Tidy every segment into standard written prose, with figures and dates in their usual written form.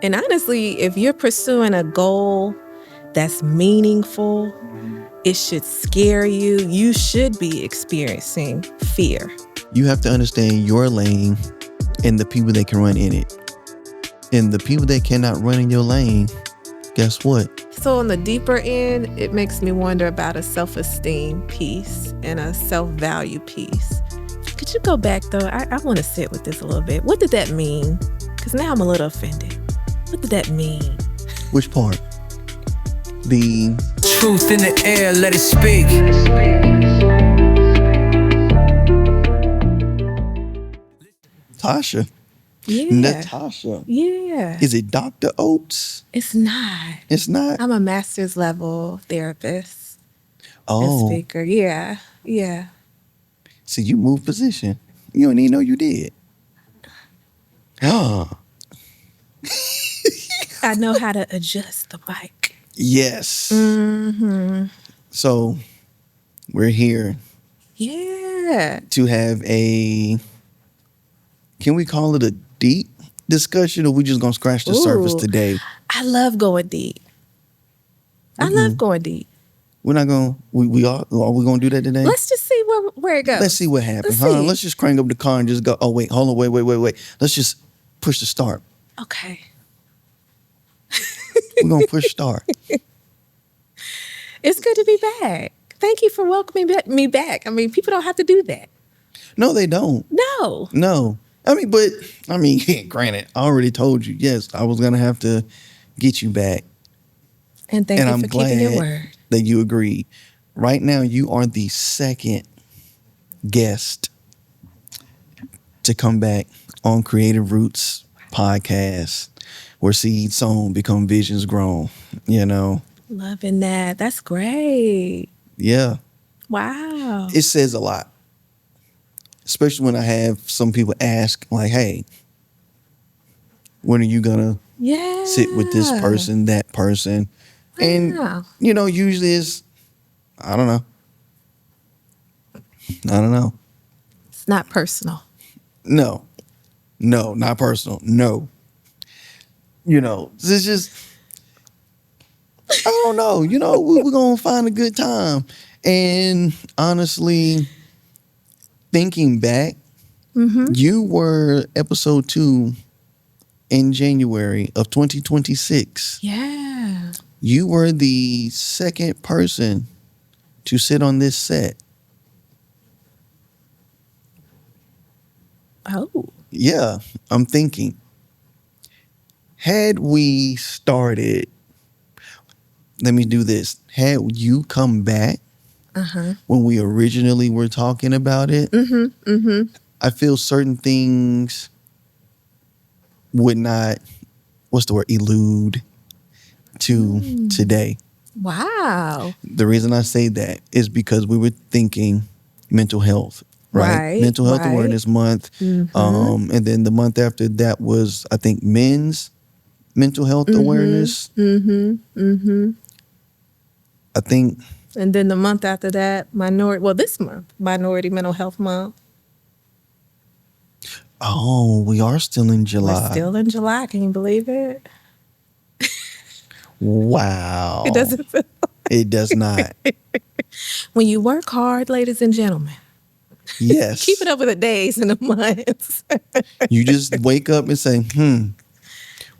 And honestly, if you're pursuing a goal that's meaningful, it should scare you. You should be experiencing fear. You have to understand your lane and the people that can run in it. And the people that cannot run in your lane, guess what? So on the deeper end, it makes me wonder about a self-esteem piece and a self-value piece. Could you go back though? I want to sit with this a little bit. What did that mean? Because now I'm a little offended. What did that mean? Which part? The truth in the air, let it speak. Tasha. Yeah. Natasha. Yeah. Is it Dr. Oates? It's not. It's not? I'm a master's level therapist and Oh. speaker. Yeah. Yeah. See, you moved position. You don't even know you did. Oh. I know how to adjust the mic. Yes. Mm-hmm. So we're here Yeah. to have can we call it a deep discussion, or we just gonna scratch the surface Ooh. today? I love going deep. I love going deep. We're not gonna, are we gonna do that today? Let's just see where it goes. Let's see what happens. Let's see. Let's just crank up the car and just go, oh wait, hold on, wait. Let's just push the start. Okay. We're gonna push start. It's good to be back. Thank you for welcoming me back. I mean, people don't have to do that. No, they don't. No. Granted, I already told you, yes, I was gonna have to get you back. And thank And you I'm for keeping your glad word. that you agreed. Right now, you are the second guest to come back on Creative Roots podcast, where seeds sown become visions grown. You know, Loving that. That's great. yeah, Wow. it says a lot, especially when I have some people ask, like, "Hey, when are you gonna Yeah. sit with this person, that person?" And Wow. usually it's, I don't know. It's not personal. No, not personal. No. It's just, I don't know. We're going to find a good time. And honestly, thinking back, you were episode 2 in January of 2026. Yeah. You were the second person to sit on this set. Oh. Yeah, I'm thinking, had we started, let me do this. Had you come back when we originally were talking about it, I feel certain things would not, elude to today. Wow. The reason I say that is because we were thinking mental health, right? Mental Health Right. Awareness Month. And then the month after that was, I think, Men's Mental Health Awareness. I think. And then the month after that, this month, Minority Mental Health Month. Oh, we are still in July. We're still in July. Can you believe it? Wow. It doesn't feel It does not. When you work hard, ladies and gentlemen, Yes. keep it up with the days and the months. You just wake up and say,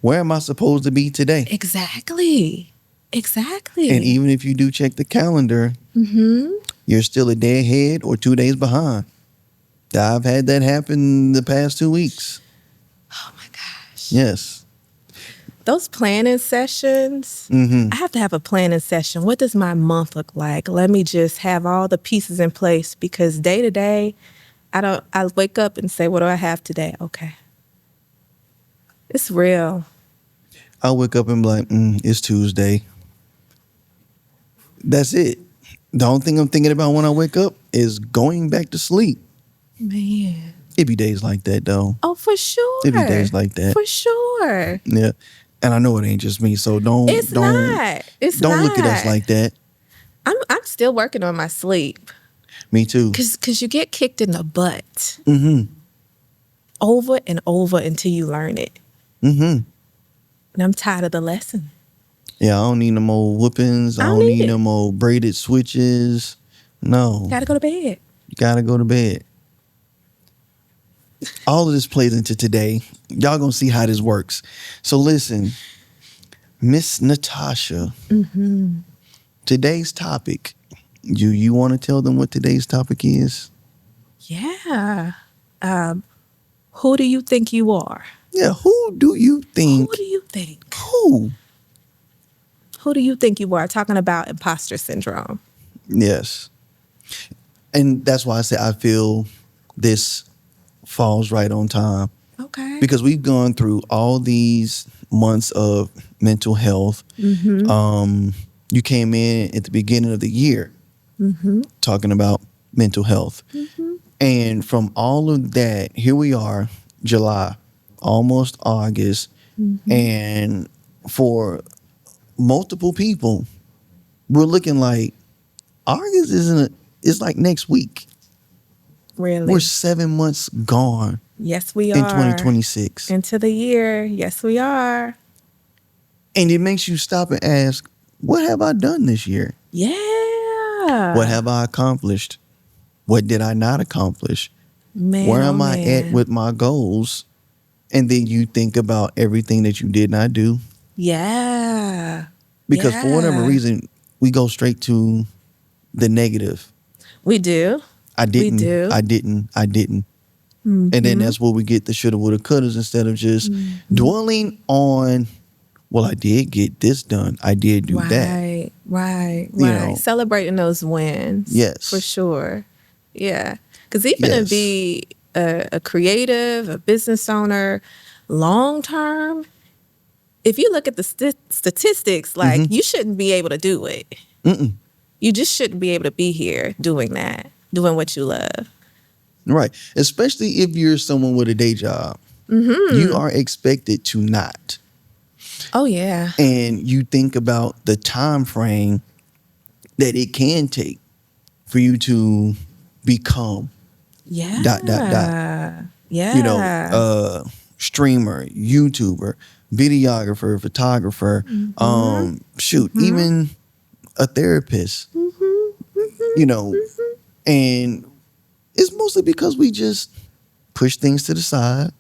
where am I supposed to be today? Exactly. And even if you do check the calendar, you're still a day ahead or 2 days behind. I've had that happen the past 2 weeks. Oh my gosh. Yes. Those planning sessions, I have to have a planning session. What does my month look like? Let me just have all the pieces in place, because day to day, I wake up and say, what do I have today? Okay. It's real. I'll wake up and be like, it's Tuesday. That's it. The only thing I'm thinking about when I wake up is going back to sleep. Man. It be days like that, though. Oh, for sure. It be days like that. For sure. Yeah. And I know it ain't just me, so don't It's not. Don't look at us like that. I'm still working on my sleep. Me too. Because you get kicked in the butt over and over until you learn it. And I'm tired of the lesson. Yeah, I don't need no more whoopings. I I don't don't need need it. no more braided switches. No, Gotta go to bed. you gotta go to bed. All of this plays into today. Y'all gonna see how this works. So listen, Miss Natasha, today's topic. You want to tell them what today's topic is? Yeah. Who do you think you are? Yeah, who do you think? Who do you think? Who? Who do you think you are? Talking about imposter syndrome. Yes. And that's why I say I feel this falls right on time Okay. because we've gone through all these months of mental health. You came in at the beginning of the year talking about mental health. And from all of that, here we are, July, almost August. And for multiple people, we're looking like August it's like next week. Really? We're 7 months gone Yes, we in are. 2026. Into the year. Yes, we are. And it makes you stop and ask, what have I done this year? Yeah. What have I accomplished? What did I not accomplish? Man, Where oh, am I at man. with my goals? And then you think about everything that you did not do. Yeah. Because for whatever Yeah. reason, we go straight to the negative. We do. I didn't, We do. I didn't, I didn't. And then that's where we get the shoulda, woulda, couldas instead of just dwelling on, well, I did get this done. I did do that. Right. You know. Celebrating those wins. Yes. For sure. Yeah. Because even to Yes. be a creative, a business owner, long term, if you look at the statistics, like you shouldn't be able to do it. You just shouldn't be able to be here doing that, doing what you love. Right. Especially if you're someone with a day job. You are expected to not. Oh, yeah. And you think about the time frame that it can take for you to become Yeah. dot. Yeah. You know, streamer, YouTuber, videographer, photographer, even a therapist. You know, and it's mostly because we just push things to the side.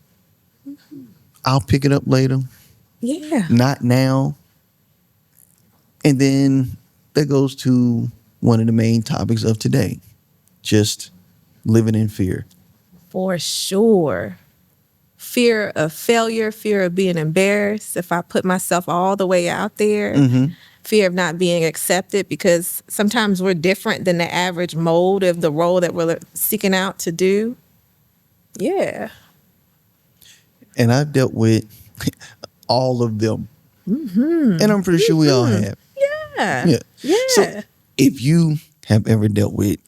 I'll pick it up later. Yeah. Not now. And then that goes to one of the main topics of today. Just living in fear. For sure. Fear of failure, fear of being embarrassed if I put myself all the way out there. Fear of not being accepted because sometimes we're different than the average mold of the role that we're seeking out to do. Yeah. And I've dealt with all of them. And I'm pretty sure we all have. Yeah. So if you have ever dealt with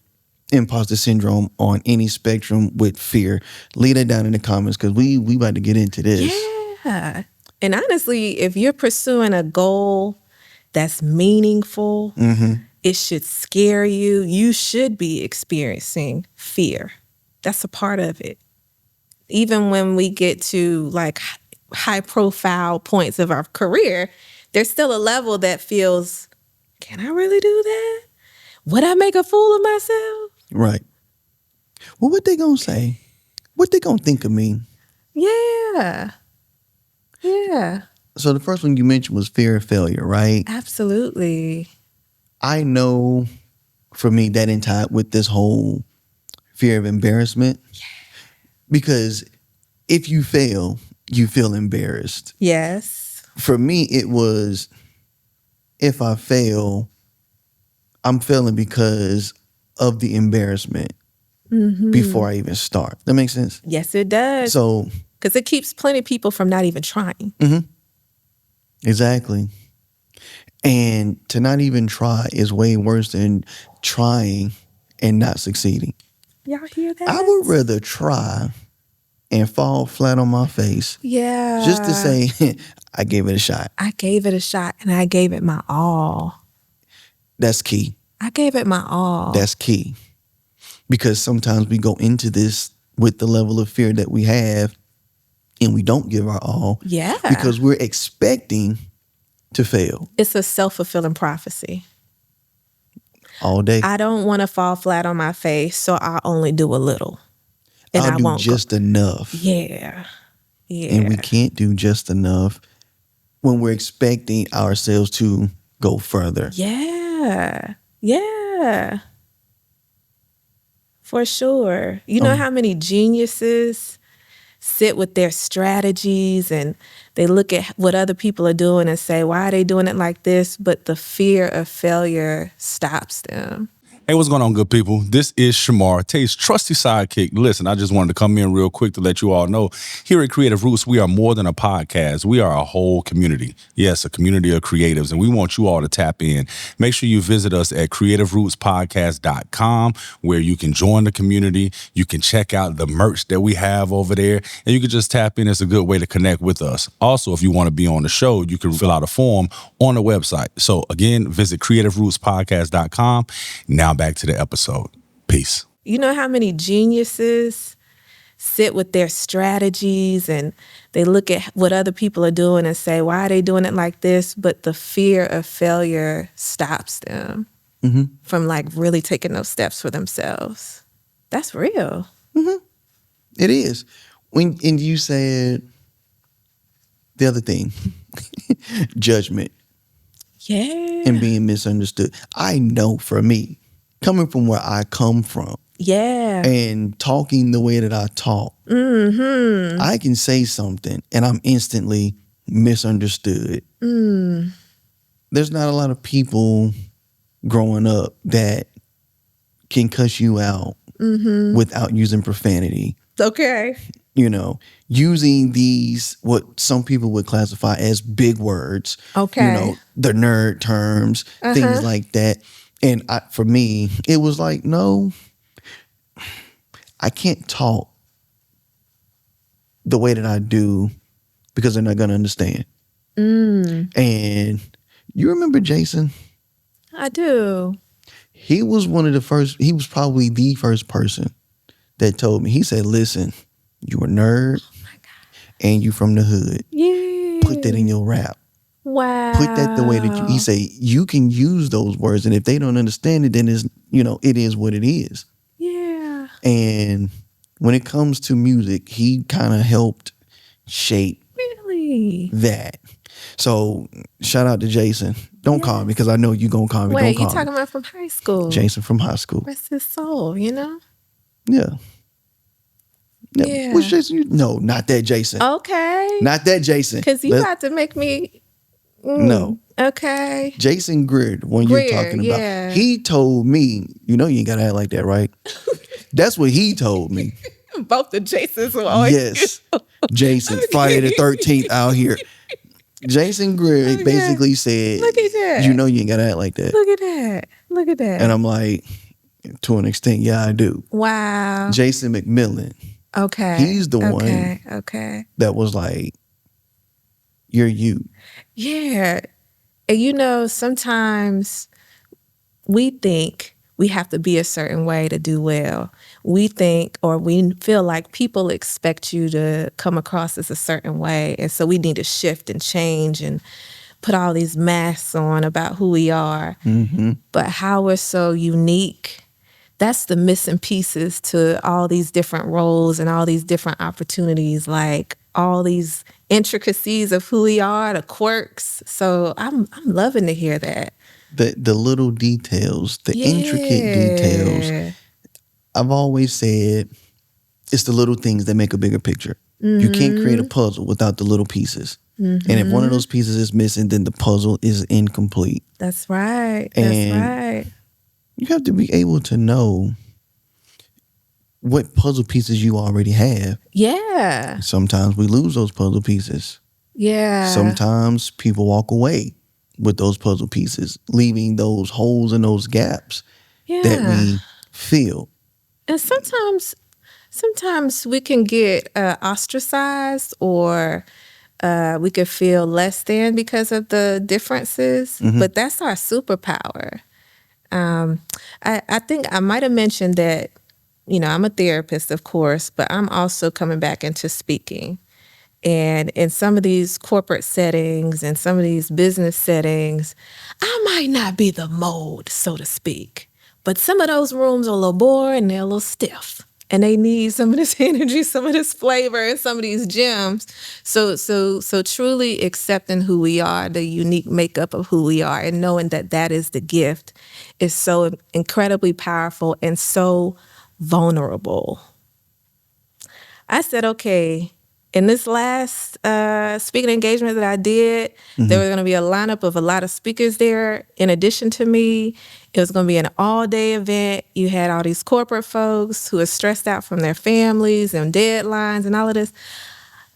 imposter syndrome on any spectrum with fear, leave that down in the comments because we about to get into this. Yeah. And honestly, if you're pursuing a goal that's meaningful, it should scare you. You should be experiencing fear. That's a part of it. Even when we get to like high profile points of our career, there's still a level that feels, can I really do that? Would I make a fool of myself? Right. Well, what they gonna say? What they gonna think of me? Yeah. Yeah. So the first one you mentioned was fear of failure, right? Absolutely. I know for me that in time with this whole fear of embarrassment. Because if you fail, you feel embarrassed. Yes. For me, it was, if I fail, I'm failing because of the embarrassment before I even start. That makes sense? Yes, it does. So, because it keeps plenty of people from not even trying. exactly. And to not even try is way worse than trying and not succeeding. Y'all hear that? I would rather try and fall flat on my face Yeah. just to say, I gave it a shot. I gave it a shot and I gave it my all. That's key. I gave it my all. That's key. Because sometimes we go into this with the level of fear that we have and we don't give our all Yeah. because we're expecting to fail It's a self-fulfilling prophecy. all day. I don't want to fall flat on my face, so I'll only do a little. And I'll I do won't just enough. Yeah. Yeah. And we can't do just enough when we're expecting ourselves to go further. Yeah. Yeah. For sure. You know how many geniuses sit with their strategies and they look at what other people are doing and say, why are they doing it like this? But the fear of failure stops them. Hey, what's going on, good people? This is Shamar, Tay's trusty sidekick. Listen, I just wanted to come in real quick to let you all know, here at Creative Roots, we are more than a podcast. We are a whole community. Yes, a community of creatives, and we want you all to tap in. Make sure you visit us at creativerootspodcast.com, where you can join the community. You can check out the merch that we have over there, and you can just tap in. It's a good way to connect with us. Also, if you want to be on the show, you can fill out a form on the website. So again, visit creativerootspodcast.com. Now back to the episode. Peace. You know how many geniuses sit with their strategies and they look at what other people are doing and say, why are they doing it like this? But the fear of failure stops them from like really taking those steps for themselves. That's real. It is. And you said the other thing, judgment Yeah. and being misunderstood. I know for me, coming from where I come from Yeah. and talking the way that I talk, I can say something and I'm instantly misunderstood. There's not a lot of people growing up that can cuss you out without using profanity. Okay. You know, using these, what some people would classify as big words. Okay. You know, the nerd terms, things like that. And for me, it was like, no, I can't talk the way that I do because they're not going to understand. And you remember Jason? I do. He was probably the first person that told me. He said, listen, you a nerd and you from the hood. Yeah. Put that in your rap. Wow. Put that the way that he say, you can use those words. And if they don't understand it, then it is what it is. Yeah. And when it comes to music, he kind of helped shape Really? that. So shout out to Jason. Don't call me because I know you gonna call me. Wait, Don't you call me. talking about from high school? Jason from high school. Rest his soul, you know? Yeah. Yeah. Which Jason? No, not that Jason. Okay. Not that Jason. Because you got to make me. No. Okay. Jason Greer, the one you're talking about. yeah. He told me, you ain't gotta act like that, right? That's what he told me. Both the Jasons will always. Yes. Jason, Friday the 13th out here. Jason Greer basically said, Look at that. you ain't gotta act like that. Look at that. Look at that. And I'm like, to an extent, yeah, I do. Wow. Jason McMillan, Okay. he's the one Okay. that was like, you're you. Yeah. And sometimes we think we have to be a certain way to do well. We think or we feel like people expect you to come across as a certain way. And so we need to shift and change and put all these masks on about who we are. But how we're so unique, that's the missing pieces to all these different roles and all these different opportunities, like all these intricacies of who we are, the quirks. So I'm loving to hear that. The little details, the intricate details. I've always said it's the little things that make a bigger picture. You can't create a puzzle without the little pieces. And if one of those pieces is missing, then the puzzle is incomplete. That's right. And you have to be able to know what puzzle pieces you already have. Yeah. Sometimes we lose those puzzle pieces. Yeah. Sometimes people walk away with those puzzle pieces, leaving those holes and those gaps that we feel. And sometimes we can get ostracized or we could feel less than because of the differences, but that's our superpower. I think I might have mentioned that, I'm a therapist, of course, but I'm also coming back into speaking. And in some of these corporate settings and some of these business settings, I might not be the mold, so to speak. But some of those rooms are a little boring and they're a little stiff. And they need some of this energy, some of this flavor, and some of these gems. So truly accepting who we are, the unique makeup of who we are, and knowing that that is the gift is so incredibly powerful and so vulnerable. I said, okay, in this last speaking engagement that I did, there was going to be a lineup of a lot of speakers there. In addition to me, it was going to be an all-day event. You had all these corporate folks who are stressed out from their families and deadlines and all of this.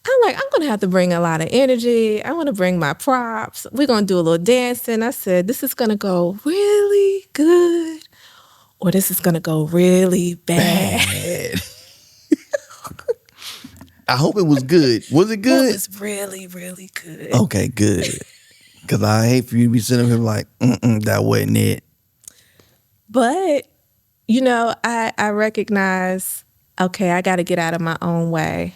I'm like, I'm going to have to bring a lot of energy. I want to bring my props. We're going to do a little dancing. I said, this is going to go really good or this is going to go really bad. I hope it was good. Was it good? It was really, really good. Okay, good. Because I hate for you to be sitting here like, that wasn't it. But, I recognize, okay, I got to get out of my own way.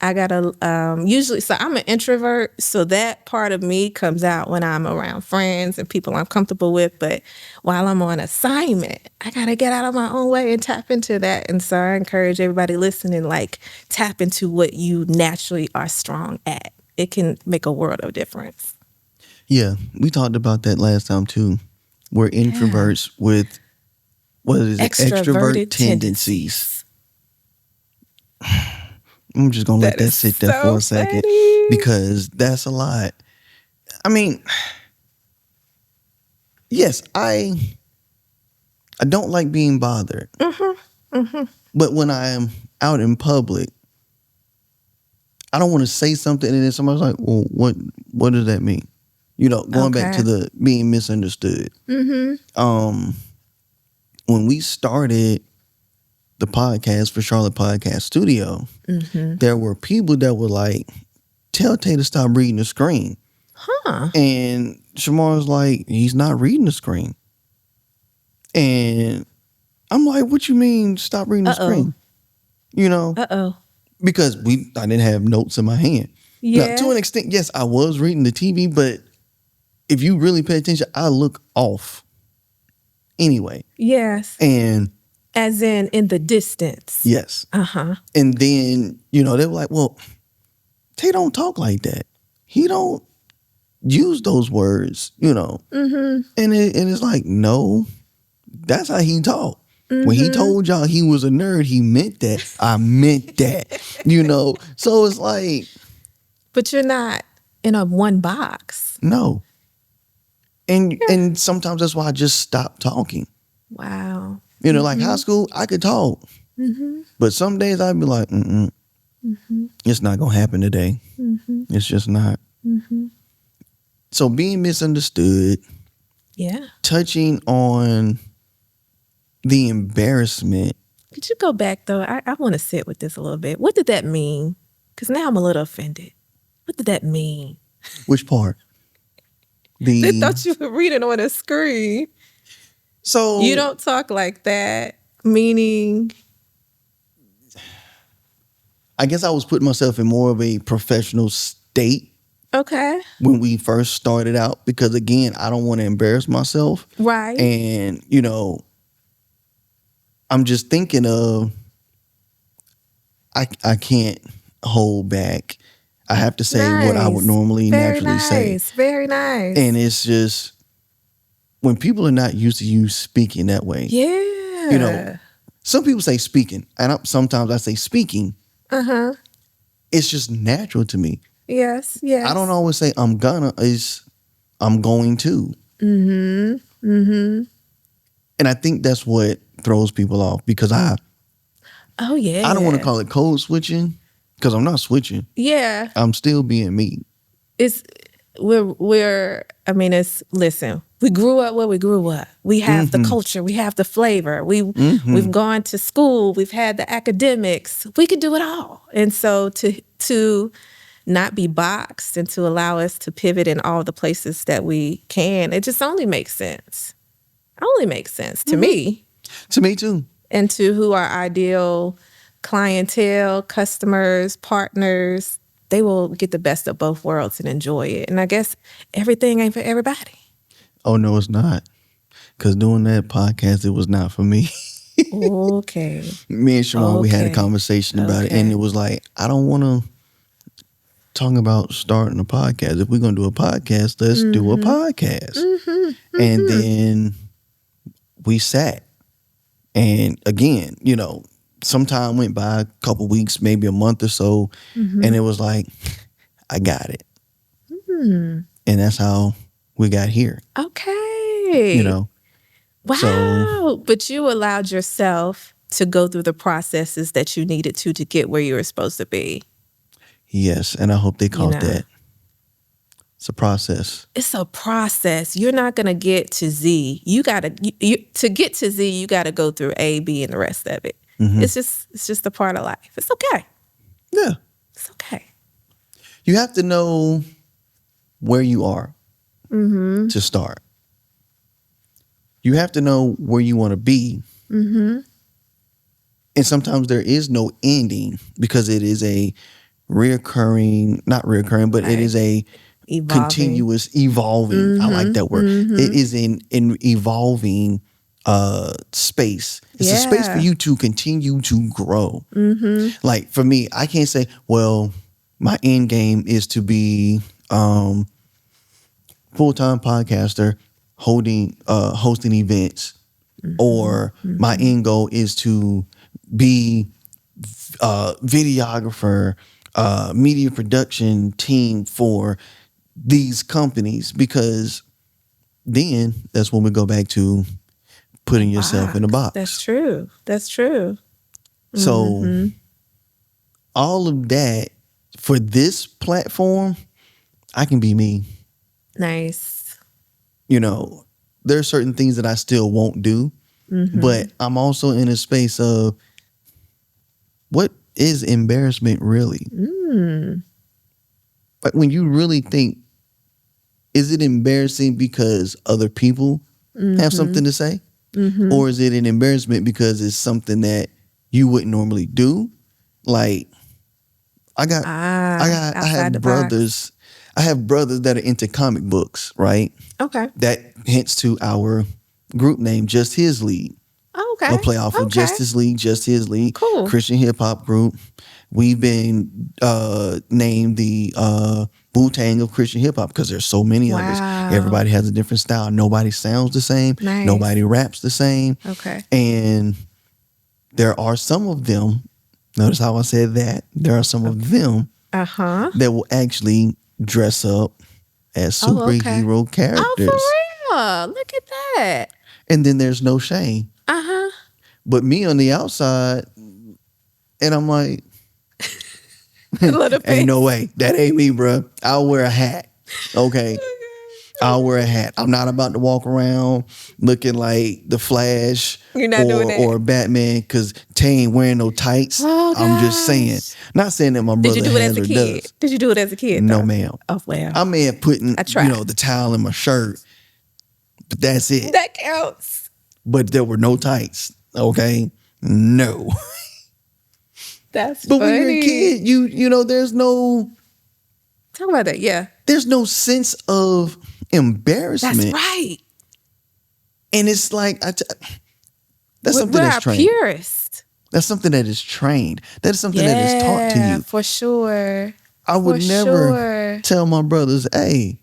I got to, usually, so I'm an introvert, so that part of me comes out when I'm around friends and people I'm comfortable with. But while I'm on assignment, I got to get out of my own way and tap into that. And so I encourage everybody listening, like, tap into what you naturally are strong at. It can make a world of difference. Yeah, we talked about that last time too. We're introverts with, what is it? Extrovert tendencies. I'm just going to let that sit there for a second because that's a lot. I mean, yes, I don't like being bothered. But when I am out in public, I don't want to say something and then somebody's like, well, what does that mean? Going back to the being misunderstood. When we started the podcast for Charlotte Podcast Studio, there were people that were like, tell Tay to stop reading the screen. And Shamar's like, he's not reading the screen. And I'm like, what you mean stop reading the screen? Because I didn't have notes in my hand. Yeah. Now, to an extent, yes, I was reading the TV, but if you really pay attention, I look off anyway. Yes. And as in the distance. Yes. And then, they were like, well, Tay don't talk like that. He don't use those words, And it's like, no, that's how he talk. When he told y'all he was a nerd, he meant that. I meant that, So it's like. But you're not in a one box. No. And sometimes that's why I just stop talking. Wow. Like high school, I could talk. But some days I'd be like, it's not going to happen today. It's just not. So being misunderstood. Yeah. Touching on the embarrassment. Could you go back, though? I want to sit with this a little bit. What did that mean? Because now I'm a little offended. What did that mean? Which part? They thought you were reading on a screen. So you don't talk like that, meaning. I guess I was putting myself in more of a professional state. Okay. When we first started out, because again, I don't want to embarrass myself. Right. And, I'm just thinking of, I can't hold back. I have to say what I would normally naturally say. Very nice. And it's just, when people are not used to you speaking that way. Yeah. Some people say speaking, and sometimes I say speaking. It's just natural to me. Yes. I don't always say I'm gonna, I'm going to. And I think that's what throws people off because I don't want to call it code switching because I'm not switching. Yeah. I'm still being me. Listen, we grew up where we grew up. We have the culture, we have the flavor. We've gone to school, we've had the academics. We could do it all. And so to not be boxed and to allow us to pivot in all the places that we can, it just only makes sense. Only makes sense to me. To me too. And to who our ideal clientele, customers, partners, they will get the best of both worlds and enjoy it. And I guess everything ain't for everybody. Oh no, it's not. Because doing that podcast, it was not for me. Okay. Me and Shamar, we had a Okay. conversation about it, and Okay. it was like, I don't want to talk about starting a podcast. If we're gonna do a podcast, let's do a podcast. And then we sat, and again, some time went by, a couple weeks, maybe a month or so, and it was like, I got it. And that's how we got here. Okay. Wow. So- but you allowed yourself to go through the processes that you needed to get where you were supposed to be. Yes, and I hope they caught know. that. It's a process. It's a process. You're not going to get to Z. You got to to get to Z, you got to go through A, B, and the rest of it. It's just a part of life. It's okay. Yeah. It's okay. You have to know where you are to start. You have to know where you want to be. And sometimes there is no ending because it is a not reoccurring, but it is a Evolving. continuous evolving. I like that word. It is an evolving space. It's a space for Yeah. you to continue to grow. Like for me, I can't say, well, my end game is to be full-time podcaster hosting events, or my end goal is to be videographer, media production team for these companies, because then that's when we go back to putting yourself in a box. That's true. That's true. So all of that for this platform, I can be me. Nice. There are certain things that I still won't do, but I'm also in a space of what is embarrassment really? But when you really think, is it embarrassing because other people have something to say? Or is it an embarrassment because it's something that you wouldn't normally do? Like, I outside have the brothers. I have brothers that are into comic books, right? Okay. That hints to our group name, Just His League. Okay. A play off of Justice League, Just His League. Cool. Christian hip hop group. We've been named the Wu-Tang of Christian hip hop because there's so many of us. Wow. Everybody has a different style. Nobody sounds the same. Nice. Nobody raps the same. Okay. And there are some of them, notice how I said that, there are some of them that will actually dress up as superhero characters. Oh, for real? Look at that. And then there's no shame. But me on the outside, and I'm like, ain't no way. That ain't me, bro. I'll wear a hat. Okay. I'll wear a hat. I'm not about to walk around looking like the Flash You're not doing that. or Batman, because Tay ain't wearing no tights. Oh, I'm just saying. gosh. Not saying that my Did brother you do it has as a or kid? does. Did you do it as a kid? No, though? ma'am. Oh, well. I may have put I tried. the towel in my shirt, but that's it. That counts. But there were no tights. Okay. No. That's But funny. when you're a kid, you know, there's no Talk about that. Yeah. sense of embarrassment. That's right. And it's like that's something We're that's our trained. purest. That's something that is trained. That is something that is taught to you. For sure. I would For never sure. tell my brothers, hey,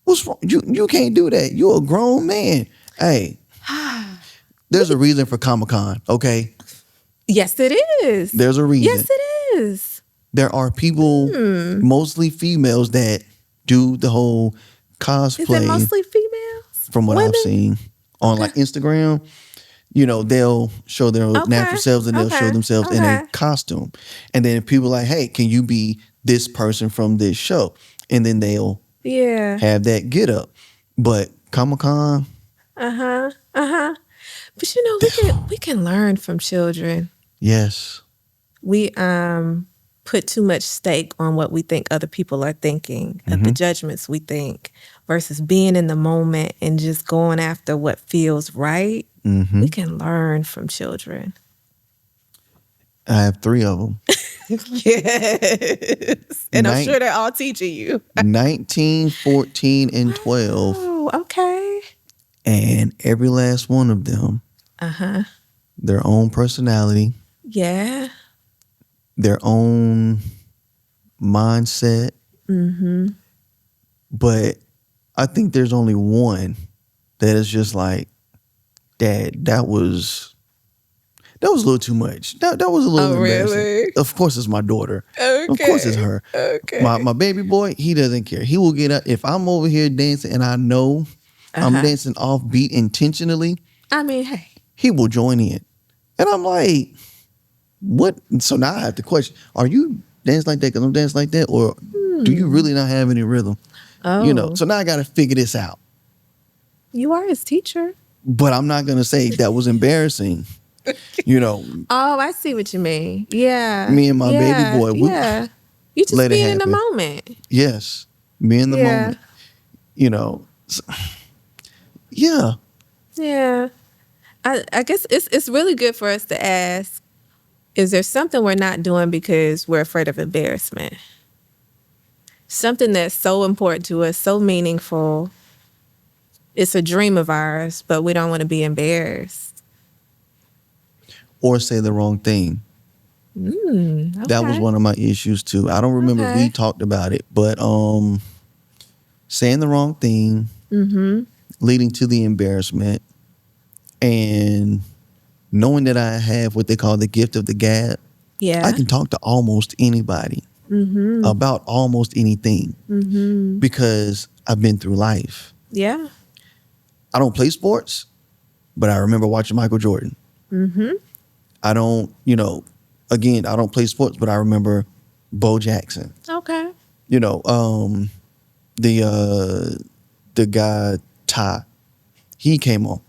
what's wrong? You can't do that. You're a grown man. Hey, there's a reason for Comic-Con, okay? Yes, it is. There's a reason. Yes, it is. There are people, mostly females, that do the whole Is it cosplay. mostly females? From what I've Women? seen on like Instagram, they'll show their natural selves and they'll show themselves in a costume. And then people are like, hey, can you be this person from this show? And then they'll have that get up. But Comic-Con, But we can learn from children. yes. We put too much stake on what we think other people are thinking, of the judgments we think, versus being in the moment and just going after what feels right. We can learn from children. I have 3 of them. Yes. And I'm sure they're all teaching you. 19, 14, and 12. Oh, okay. And every last one of them, their own personality, Yeah. their own mindset. But I think there's only one that is just like, Dad, that was a little too much. That was a little embarrassing. Really? Of course it's my daughter. Okay. Of course it's her. Okay. My baby boy, he doesn't care. He will get up. If I'm over here dancing and I know I'm dancing off beat intentionally, I mean, hey. he will join in. And I'm like, what? So now I have to question, are you dancing like that because I'm dancing like that? Or do you really not have any rhythm? Oh. You know, so now I got to figure this out. You are his teacher. But I'm not going to say that was embarrassing. You know. Oh, I see what you mean. Yeah. Me and my baby boy. Yeah. You just let it being in the happen. moment. Yes. Me in the moment. You know. Yeah. Yeah. I guess it's really good for us to ask, is there something we're not doing because we're afraid of embarrassment? Something that's so important to us, so meaningful. It's a dream of ours, but we don't want to be embarrassed. Or say the wrong thing. Okay. That was one of my issues too. I don't remember if we talked about it, but saying the wrong thing, leading to the embarrassment, and knowing that I have what they call the gift of the gab. Yeah. I can talk to almost anybody about almost anything because I've been through life. Yeah. I don't play sports, but I remember watching Michael Jordan. I don't, again, I don't play sports, but I remember Bo Jackson. Okay. The guy Ty, he came on.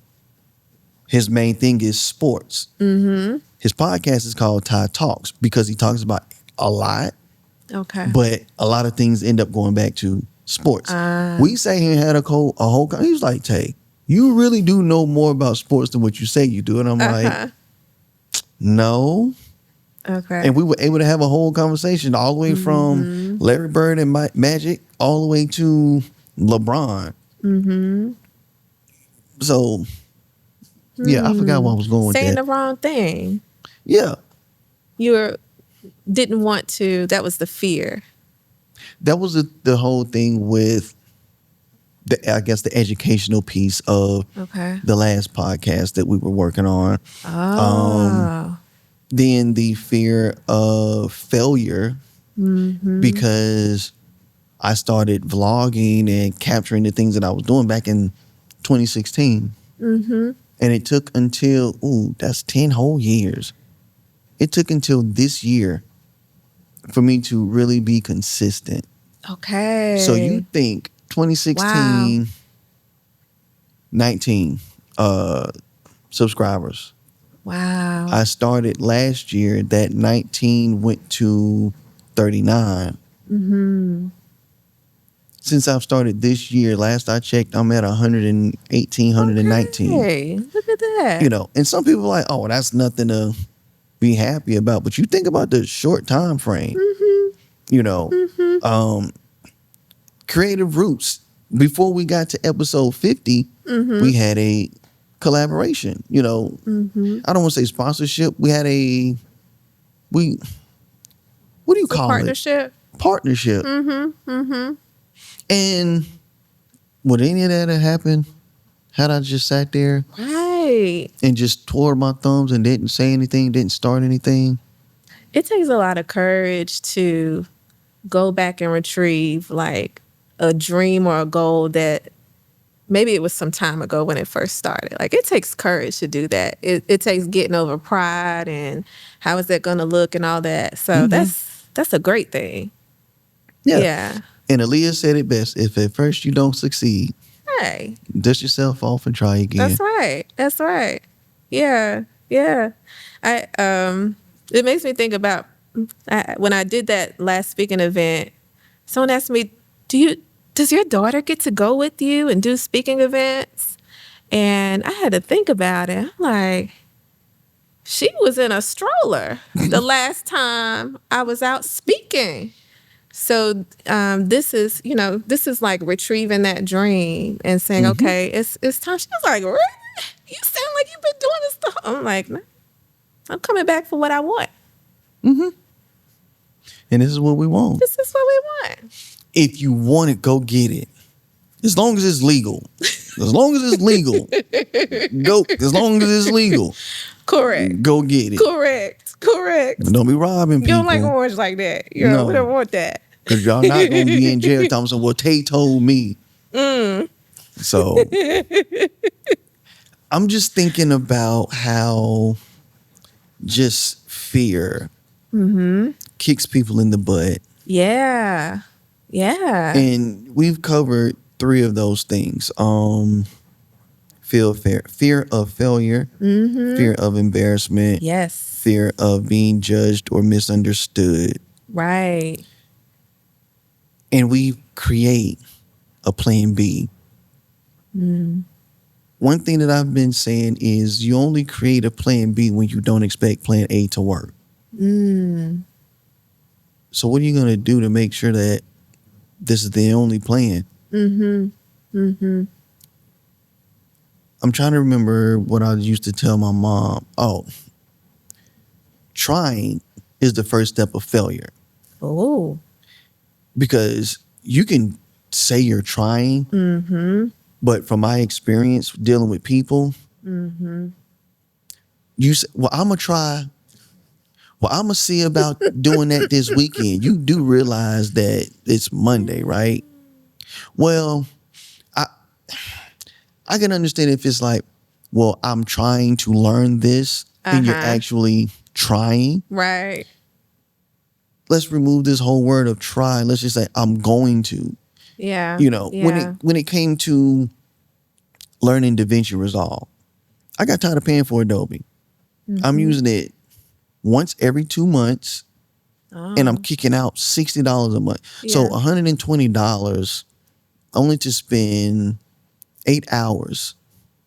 His main thing is sports. His podcast is called Ty Talks because he talks about a lot. Okay. But a lot of things end up going back to sports. We sat here and had a whole. He was like, "Tay, you really do know more about sports than what you say you do," and I'm like, "No." Okay. And we were able to have a whole conversation all the way from Larry Bird and Magic all the way to LeBron. So, yeah, I forgot where I was going with Saying that. the wrong thing. Yeah. Didn't want to. That was the fear. That was the whole thing with I guess the educational piece of the last podcast that we were working on. Then the fear of failure because I started vlogging and capturing the things that I was doing back in 2016. And it took until, that's 10 whole years. It took until this year for me to really be consistent. Okay. So you think 2016, 19 subscribers. Wow. I started last year, that 19 went to 39. Since I've started this year, last I checked, I'm at 118, 119. Hey, look at that. And some people are like, oh, that's nothing to be happy about. But you think about the short time frame. Creative Roots. Before we got to episode 50, we had a collaboration. I don't want to say sponsorship. We had what do you call partnership? it? Partnership. And would any of that have happened had I just sat there and just tore my thumbs and didn't say anything, didn't start anything? It takes a lot of courage to go back and retrieve like a dream or a goal that maybe it was some time ago when it first started. Like it takes courage to do that. It takes getting over pride and how is that going to look and all that. So that's a great thing. Yeah. And Aaliyah said it best. If at first you don't succeed, hey, dust yourself off and try again. That's right. Yeah. It makes me think about when I did that last speaking event, someone asked me, does your daughter get to go with you and do speaking events? And I had to think about it. I'm like, She was in a stroller the last time I was out speaking. So this is like retrieving that dream and saying, okay, it's time. She was like, really? You sound like you've been doing this stuff. I'm like, no, I'm coming back for what I want. And this is what we want. This is what we want. If you want it, go get it. As long as it's legal. As long as it's legal. Go. As long as it's legal. Correct. Go get it. Correct. But don't be robbing people. You don't like orange like that. We don't want that. Because y'all not going to be in jail. Thompson, well, Tay told me. So I'm just thinking about how just fear kicks people in the butt. Yeah. And we've covered 3 of those things. Fear of failure, fear of embarrassment, Yes. fear of being judged or misunderstood. Right. And we create a plan B. One thing that I've been saying is you only create a plan B when you don't expect plan A to work. So what are you going to do to make sure that this is the only plan? I'm trying to remember what I used to tell my mom. Oh, trying is the first step of failure. Oh. Because you can say you're trying, but from my experience dealing with people, you say, well, I'm going to try. Well, I'm going to see about doing that this weekend. You do realize that it's Monday, right? Well, I can understand if it's like, well, I'm trying to learn this and you're actually trying. Right. Let's remove this whole word of try. Let's just say I'm going to. Yeah. When it came to learning DaVinci Resolve, I got tired of paying for Adobe. I'm using it once every 2 months, and I'm kicking out $60 a month. So $120 only to spend 8 hours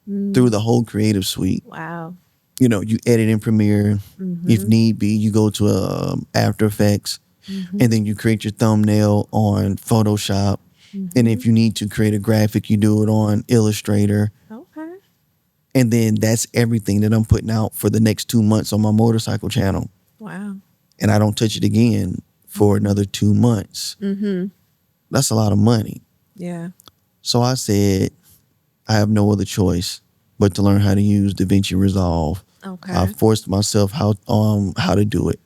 through the whole Creative Suite. Wow. You edit in Premiere. If need be, you go to After Effects, and then you create your thumbnail on Photoshop. And if you need to create a graphic, you do it on Illustrator. Okay. And then that's everything that I'm putting out for the next 2 months on my motorcycle channel. Wow. And I don't touch it again for another 2 months. That's a lot of money. Yeah. So I said, I have no other choice but to learn how to use DaVinci Resolve. Okay. I forced myself how to do it.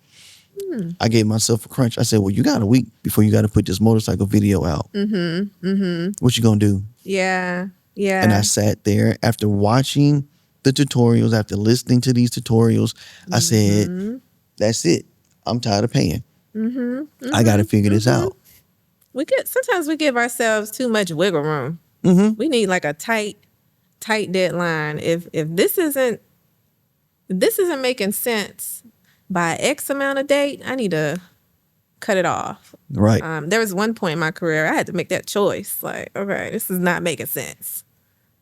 I gave myself a crunch. I said, well, you got a week before you got to put this motorcycle video out. What you gonna do? Yeah. And I sat there after watching the tutorials, after listening to these tutorials. I said, that's it. I'm tired of paying. I got to figure this out. Sometimes we give ourselves too much wiggle room. We need like a tight deadline. If this isn't making sense by X amount of date, I need to cut it off. Right. There was one point in my career I had to make that choice. Like, okay, this is not making sense.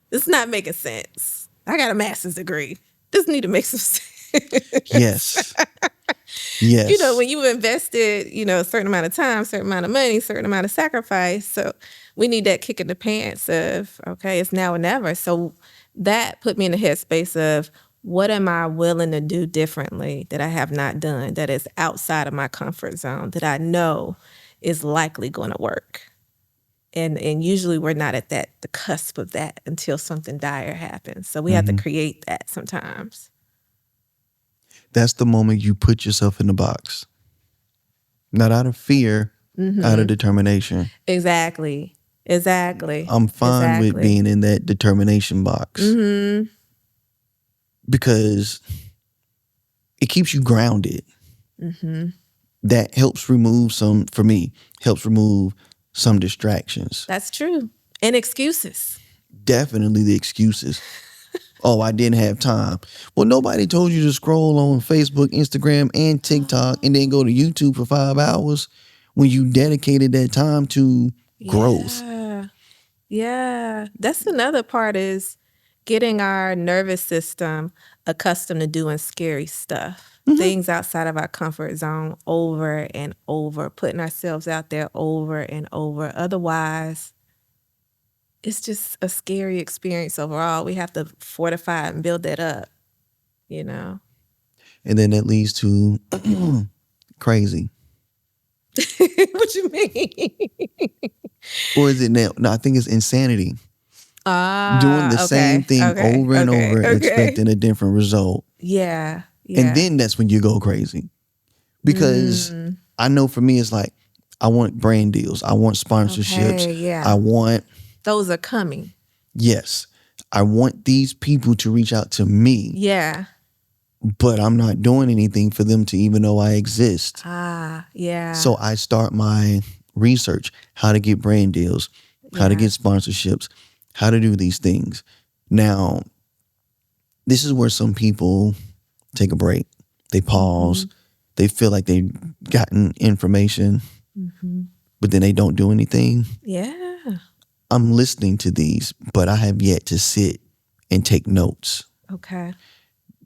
This is not making sense. I got a master's degree. This need to make some sense. Yes. Yes. When you invested, a certain amount of time, certain amount of money, certain amount of sacrifice. So we need that kick in the pants of, okay, it's now or never. So that put me in the headspace of, what am I willing to do differently that I have not done, that is outside of my comfort zone, that I know is likely going to work? And usually we're not at the cusp of that until something dire happens. So we have to create that sometimes. That's the moment you put yourself in the box. Not out of fear, out of determination. Exactly. I'm fine with being in that determination box. Because it keeps you grounded. That helps remove some distractions. That's true. And excuses. Definitely the excuses. Oh, I didn't have time. Well, nobody told you to scroll on Facebook, Instagram, and TikTok and then go to YouTube for 5 hours when you dedicated that time to growth. Yeah. That's another part, is getting our nervous system accustomed to doing scary stuff, things outside of our comfort zone over and over, putting ourselves out there over and over. Otherwise, it's just a scary experience overall. We have to fortify it and build that up, you know? And then that leads to crazy. What you mean? Or is it now? No, I think it's insanity. Doing the same thing over and over, expecting a different result. Yeah. And then that's when you go crazy. Because I know for me, it's like, I want brand deals. I want sponsorships. Okay, yeah. I want... Those are coming. Yes. I want these people to reach out to me. Yeah. But I'm not doing anything for them to even know I exist. Yeah. So I start my research, how to get brand deals, how to get sponsorships, how to do these things. Now, this is where some people take a break. They pause. They feel like they've gotten information, but then they don't do anything. Yeah. I'm listening to these, but I have yet to sit and take notes. Okay.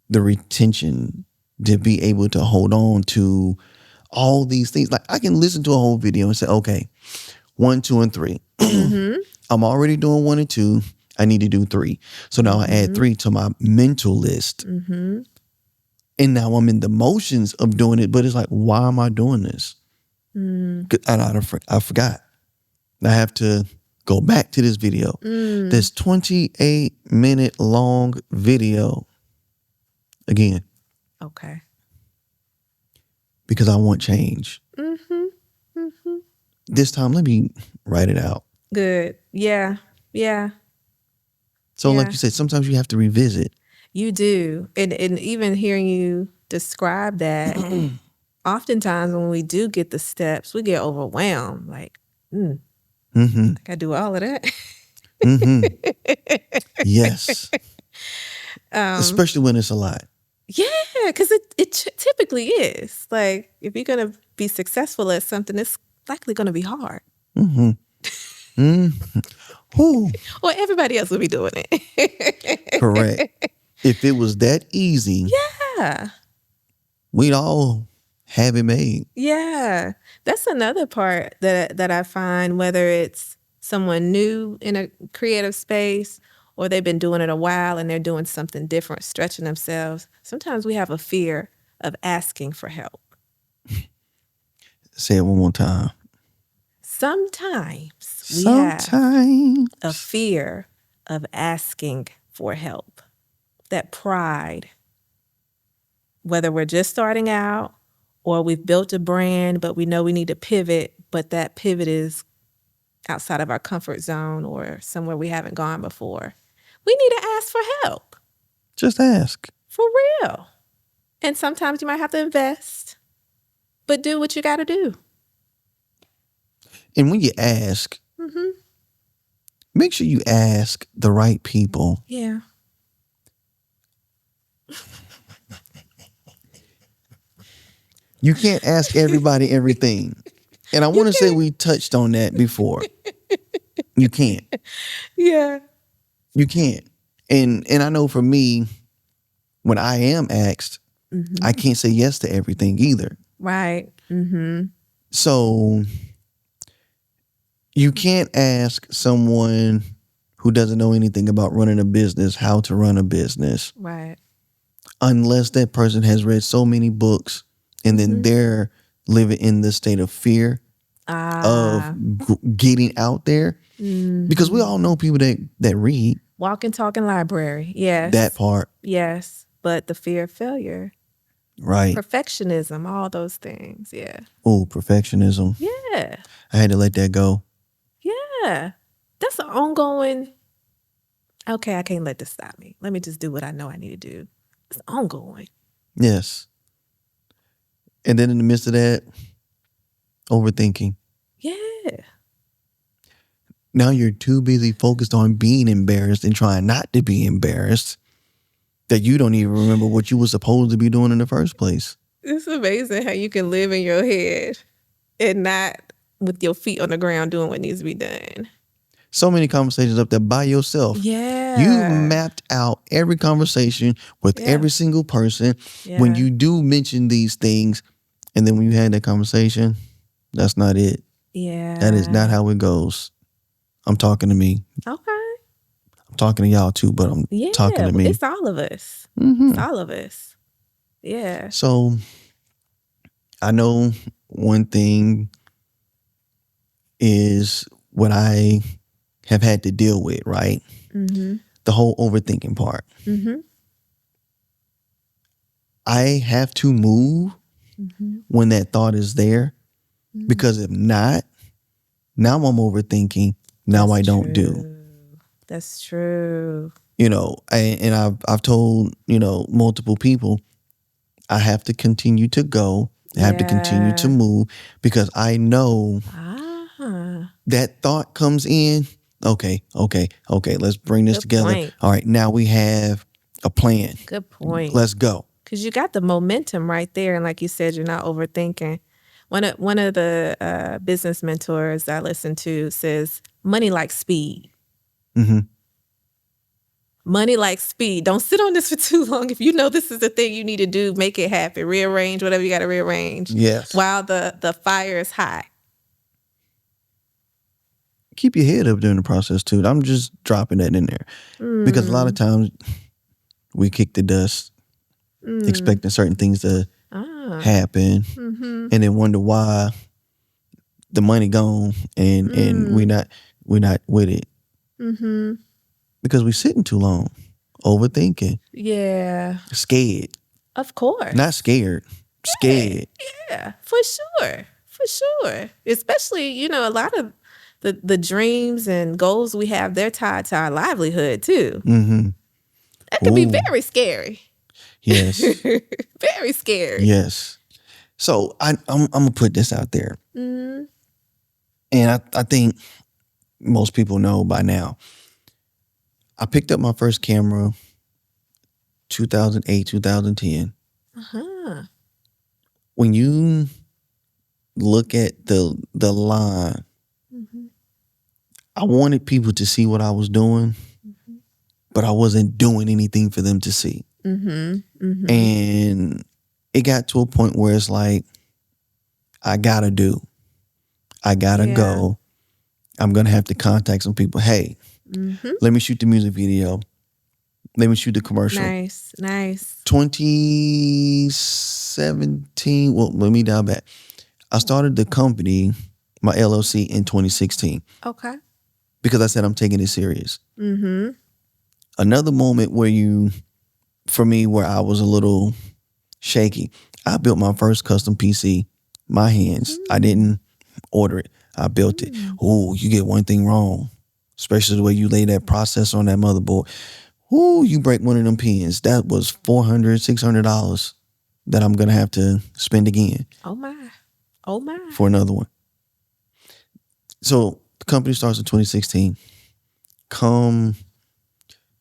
The retention, to be able to hold on to all these things. Like, I can listen to a whole video and say, okay, 1, 2, and 3. I'm already doing 1 and 2. I need to do 3. So now I add 3 to my mental list. And now I'm in the motions of doing it, but it's like, why am I doing this? And I forgot. I have to go back to this video. This 28-minute long video again. Okay. Because I want change. This time, let me write it out. Good. Yeah. Yeah. So like you said, sometimes you have to revisit. You do. And even hearing you describe that, oftentimes when we do get the steps, we get overwhelmed. Like, I gotta do all of that. Yes. Especially when it's a lot. Yeah, because it typically is. Like, if you're going to be successful at something, it's likely going to be hard. Or everybody else will be doing it. Correct. If it was that easy, we'd all have it made. Yeah. That's another part that I find, whether it's someone new in a creative space or they've been doing it a while and they're doing something different, stretching themselves. Sometimes we have a fear of asking for help. Say it one more time. Sometimes we have a fear of asking for help. That pride, whether we're just starting out or we've built a brand, but we know we need to pivot, but that pivot is outside of our comfort zone or somewhere we haven't gone before. We need to ask for help. Just ask. For real. And sometimes you might have to invest, but do what you got to do. And when you ask, make sure you ask the right people. Yeah. You can't ask everybody everything. And I want to say we touched on that before. You can't. Yeah. You can't. And I know for me, when I am asked, I can't say yes to everything either. Right. So you can't ask someone who doesn't know anything about running a business how to run a business. Right. Unless that person has read so many books and then they're living in the state of fear of getting out there. Because we all know people that read. Walking, talking library. Yes. That part. Yes. But the fear of failure. Right. Perfectionism, all those things. Yeah. Oh, perfectionism. Yeah. I had to let that go. Yeah. That's an ongoing, okay, I can't let this stop me. Let me just do what I know I need to do. It's ongoing. Yes. And then in the midst of that, overthinking. Yeah. Now you're too busy focused on being embarrassed and trying not to be embarrassed that you don't even remember what you were supposed to be doing in the first place. It's amazing how you can live in your head and not with your feet on the ground doing what needs to be done. So many conversations up there by yourself. Yeah. You mapped out every conversation with every single person. When you do mention these things, and then when you had that conversation, that's not it. Yeah. That is not how it goes. I'm talking to me. Okay. I'm talking to y'all too, but I'm talking to me. It's all of us. It's all of us. Yeah. So I know one thing is what I have had to deal with, right? The whole overthinking part. I have to move when that thought is there, because if not, now I'm overthinking. Now I don't do. That's true. You know, and I've told, you know, multiple people, I have to continue to go. I have to continue to move, because I know that thought comes in. Okay. Let's bring this together. Point. All right, now we have a plan. Good point. Let's go. Because you got the momentum right there, and like you said, you're not overthinking. One of the business mentors I listen to says, "Money like speed." Money like speed. Don't sit on this for too long. If you know this is the thing you need to do, make it happen. Rearrange whatever you got to rearrange. Yes. While the fire is high. Keep your head up during the process too. I'm just dropping that in there, because a lot of times we kick the dust, expecting certain things to happen, and then wonder why the money gone and we're not with it, because we sitting too long, overthinking, scared. Of course. Not scared, scared. Yeah, for sure. Especially, you know, a lot of the dreams and goals we have, they're tied to our livelihood too. That could be very scary. Yes. Very scary. Yes. So I'm gonna put this out there, and I think most people know by now. I picked up my first camera 2008, 2010. When you look at the line, I wanted people to see what I was doing, but I wasn't doing anything for them to see. And it got to a point where it's like, I gotta go. I'm gonna have to contact some people. Hey, let me shoot the music video. Let me shoot the commercial. Nice. 2017. Well, let me dial back. I started the company, my LLC, in 2016. Okay. Because I said I'm taking it serious. Another moment where I was a little shaky. I built my first custom PC, my hands. I didn't order it. I built it. Oh, you get one thing wrong, especially the way you lay that processor on that motherboard. Oh, you break one of them pins. That was $400, $600 that I'm gonna have to spend again. Oh my. For another one. So the company starts in 2016. Come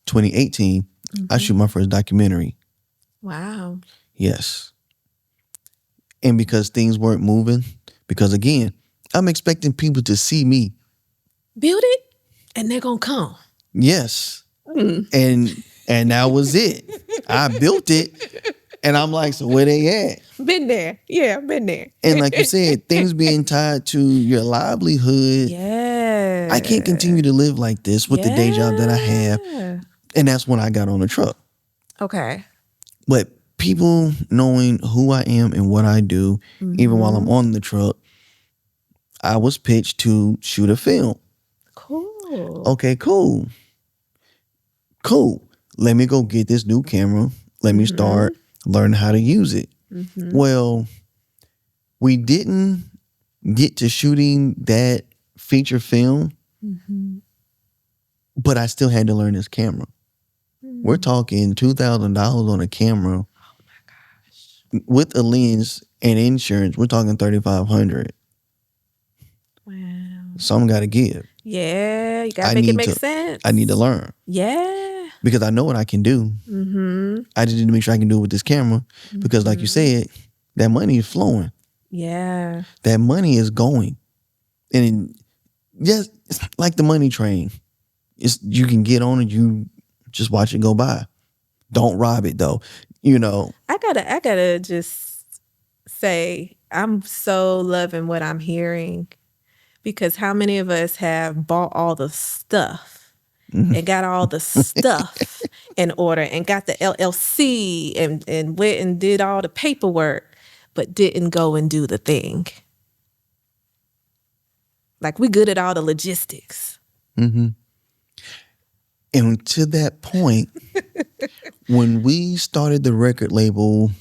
2018, I shoot my first documentary. Wow. Yes. And because things weren't moving, because again, I'm expecting people to see me. Build it and they're gonna come. Yes. And that was it. I built it and I'm like, so where they at? Been there. Yeah, been there. And like you said, things being tied to your livelihood. Yeah. I can't continue to live like this with the day job that I have. And that's when I got on the truck. Okay. But people knowing who I am and what I do, even while I'm on the truck, I was pitched to shoot a film. Cool. Okay, cool. Let me go get this new camera. Let me start learning how to use it. Well, we didn't get to shooting that feature film, but I still had to learn this camera. We're talking $2,000 on a camera. Oh my gosh. With a lens and insurance, we're talking $3,500. Wow. Some got to give. Yeah, you gotta make it make sense. I need to learn. Yeah. Because I know what I can do. I just need to make sure I can do it with this camera. Because like you said, that money is flowing. Yeah. That money is going. And just it's like the money train. You can get on it, you Just watch it go by. Don't rob it though. You know. I gotta just say I'm so loving what I'm hearing, because how many of us have bought all the stuff and got all the stuff in order and got the LLC and went and did all the paperwork, but didn't go and do the thing. Like, we good at all the logistics. And to that point, when we started the record label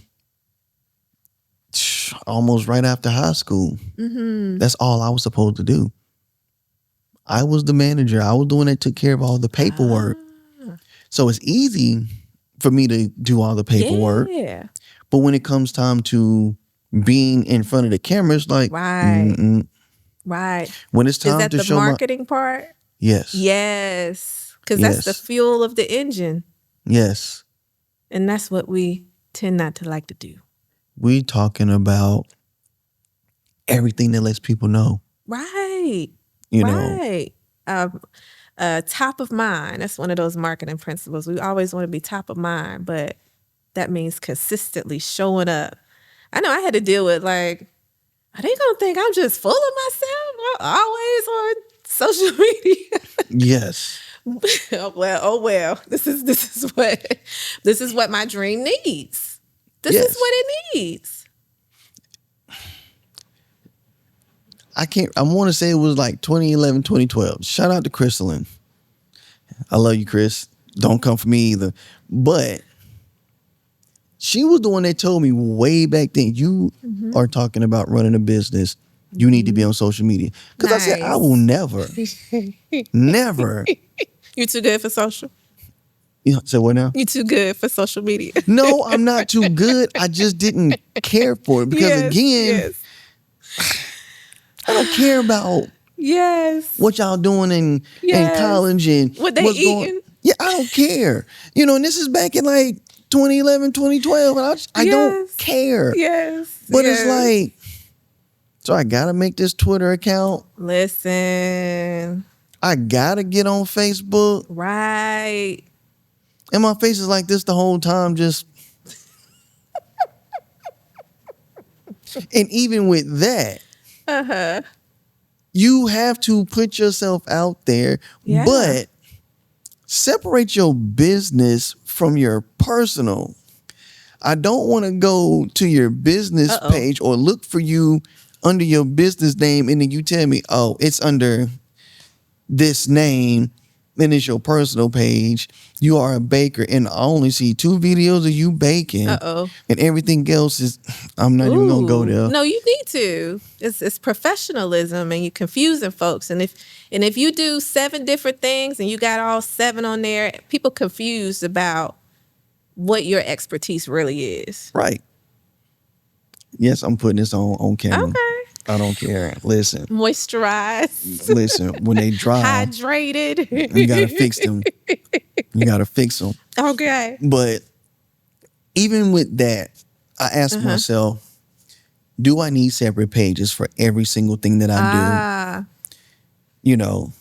almost right after high school, that's all I was supposed to do. I was the manager. I was the one that took care of all the paperwork. So it's easy for me to do all the paperwork. Yeah. But when it comes time to being in front of the camera, it's like, Right. Right. When it's time Is that to the show marketing part? Yes. Yes. Because that's the fuel of the engine. Yes. And that's what we tend not to like to do. We talking about everything that lets people know. Right. You know. Top of mind. That's one of those marketing principles. We always want to be top of mind, but that means consistently showing up. I know I had to deal with, like, are they gonna think I'm just full of myself? I'm always on social media. Yes. Oh well. This is what my dream needs. This is what it needs. I want to say it was like 2011, 2012. Shout out to Crystalline. I love you, Chris. Don't come for me either. But she was the one that told me way back then, you are talking about running a business. You need to be on social media. Because I said, I will never. You too good for social? You know, say what now? You too good for social media. No, I'm not too good. I just didn't care for it. Because again, I don't care about what y'all doing in college and what they eating. Yeah, I don't care. You know, and this is back in like 2011, 2012, and I don't care. Yes. But it's like, so I gotta make this Twitter account. Listen. I gotta get on Facebook. Right. And my face is like this the whole time, just. And even with that, you have to put yourself out there, but separate your business from your personal. I don't want to go to your business page or look for you under your business name and then you tell me, oh, it's under this name, then it's your personal page. You are a baker and I only see 2 videos of you baking. And everything else is, I'm not even going to go there. No, you need to. It's professionalism and you're confusing folks. And if you do 7 different things and you got all 7 on there, people confused about what your expertise really is. Right. Yes, I'm putting this on camera. Okay. I don't care. Listen. Moisturized. Listen, when they dry. Hydrated. You got to fix them. You got to fix them. Okay. But even with that, I ask myself, do I need separate pages for every single thing that I do? You know,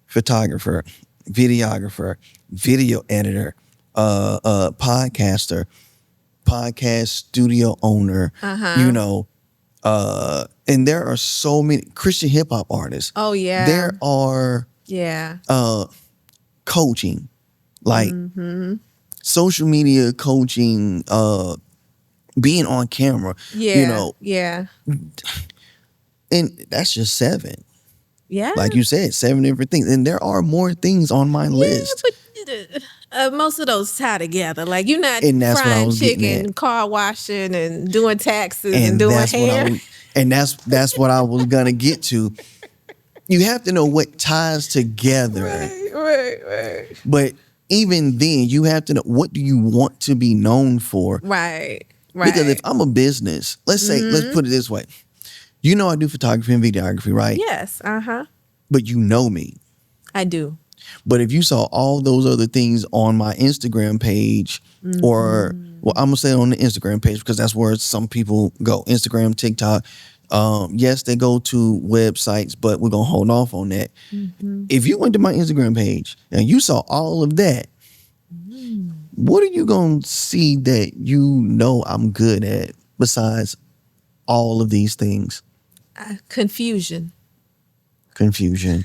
photographer, videographer, video editor, podcaster, podcast studio owner, you know, and there are so many Christian hip hop artists. Oh yeah. There are coaching, like social media coaching, being on camera. Yeah. You know. Yeah. And that's just 7. Yeah. Like you said, 7 different things. And there are more things on my list. But most of those tie together. Like you're not frying chicken, car washing, and doing taxes and doing hair. That's what I was gonna get to. You have to know what ties together. Right. But even then, you have to know, what do you want to be known for? Right. Because if I'm a business, let's say, let's put it this way. You know I do photography and videography, right? Yes. But you know me. I do. But if you saw all those other things on my Instagram page, or, well, I'm going to say it on the Instagram page because that's where some people go. Instagram, TikTok. Yes, they go to websites, but we're going to hold off on that. If you went to my Instagram page and you saw all of that, what are you going to see that you know I'm good at besides all of these things? Confusion. Confusion.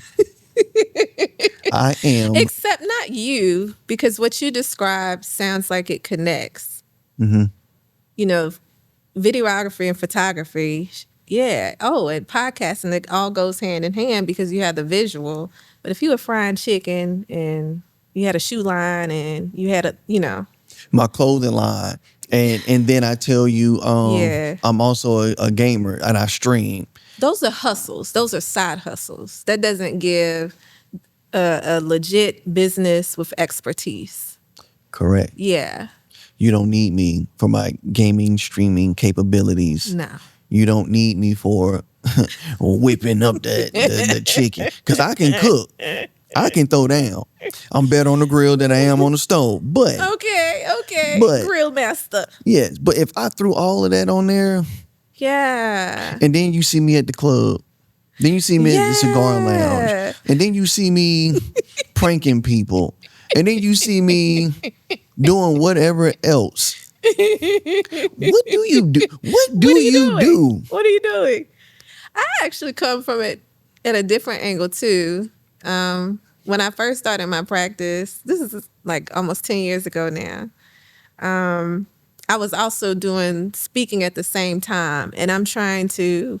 I am. Except not you, because what you described sounds like it connects. Mm-hmm. You know, videography and photography. Yeah. Oh, and podcasting, it all goes hand in hand because you have the visual. But if you were frying chicken and you had a shoe line and you had My clothing line. And then I tell you, Yeah. I'm also a gamer and I stream. Those are hustles. Those are side hustles. That doesn't give a legit business with expertise. Correct. Yeah. You don't need me for my gaming streaming capabilities. No. You don't need me for whipping up the chicken because I can cook. I can throw down. I'm better on the grill than I am on the stove. But Okay. But- Grill master. yes, but if I threw all of that on there, Yeah. and then you see me at the club, then you see me at the cigar lounge, Yeah. and then you see me pranking people, and then you see me doing whatever else. What do you do? What do you do? What are you doing? I actually come from it at a different angle too. When I first started my practice, this is like almost 10 years ago now. I was also doing speaking at the same time, and I'm trying to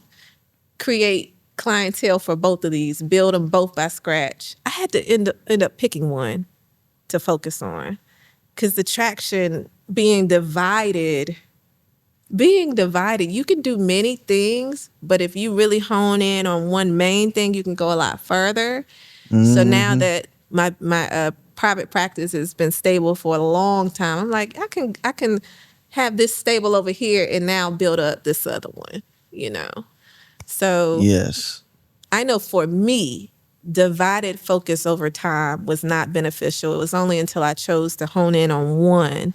create clientele for both of these, build them both by scratch. I had to end up picking one to focus on because the traction being divided, you can do many things, but if you really hone in on one main thing, you can go a lot further. So now that my private practice has been stable for a long time, I'm like, I can have this stable over here and now build up this other one, So Yes. I know for me, divided focus over time was not beneficial. It was only until I chose to hone in on one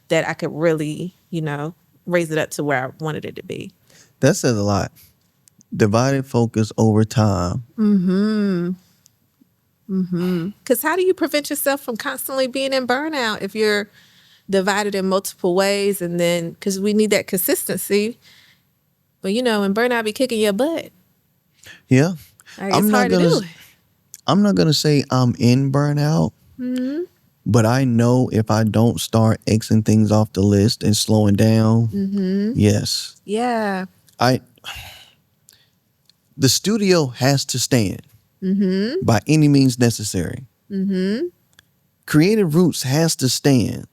that I could really, raise it up to where I wanted it to be. That says a lot. Divided focus over time. Because how do you prevent yourself from constantly being in burnout if you're divided in multiple ways? And then, because we need that consistency. But, in burnout be kicking your butt. Yeah. Like, it's hard to do it. I'm not going to say I'm in burnout, but I know if I don't start Xing things off the list and slowing down, yes. Yeah. The studio has to stand by any means necessary. Creative Roots has to stand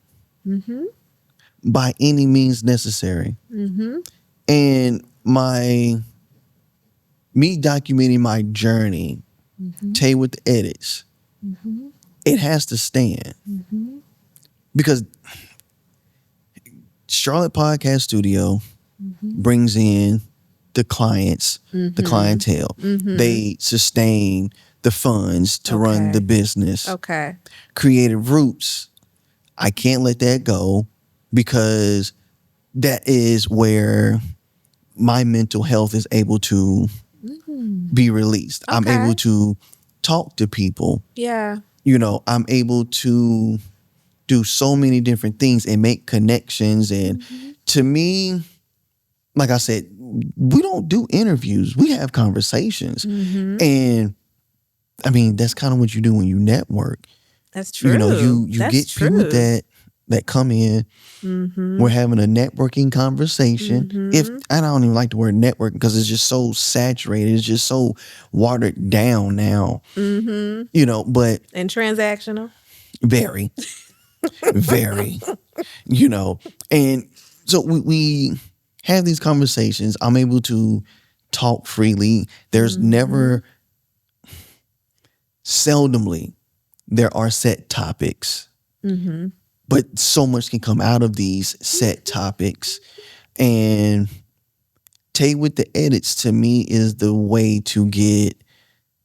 by any means necessary. And me documenting my journey, Tay with the edits, it has to stand. Because Charlotte Podcast Studio brings in the clients, the clientele. They sustain the funds to run the business. Okay. Creative Roots, I can't let that go because that is where my mental health is able to be released. I'm Okay. able to talk to people. Yeah. I'm able to do so many different things and make connections. And to me, like I said, we don't do interviews. We have conversations. And I mean, that's kind of what you do when you network. That's true. You That's get people that come in. We're having a networking conversation. And I don't even like the word networking because it's just so saturated. It's just so watered down now. But And transactional. very, very, and so we have these conversations. I'm able to talk freely. There's never, seldomly, there are set topics, but so much can come out of these set topics. And Tay with the edits to me is the way to get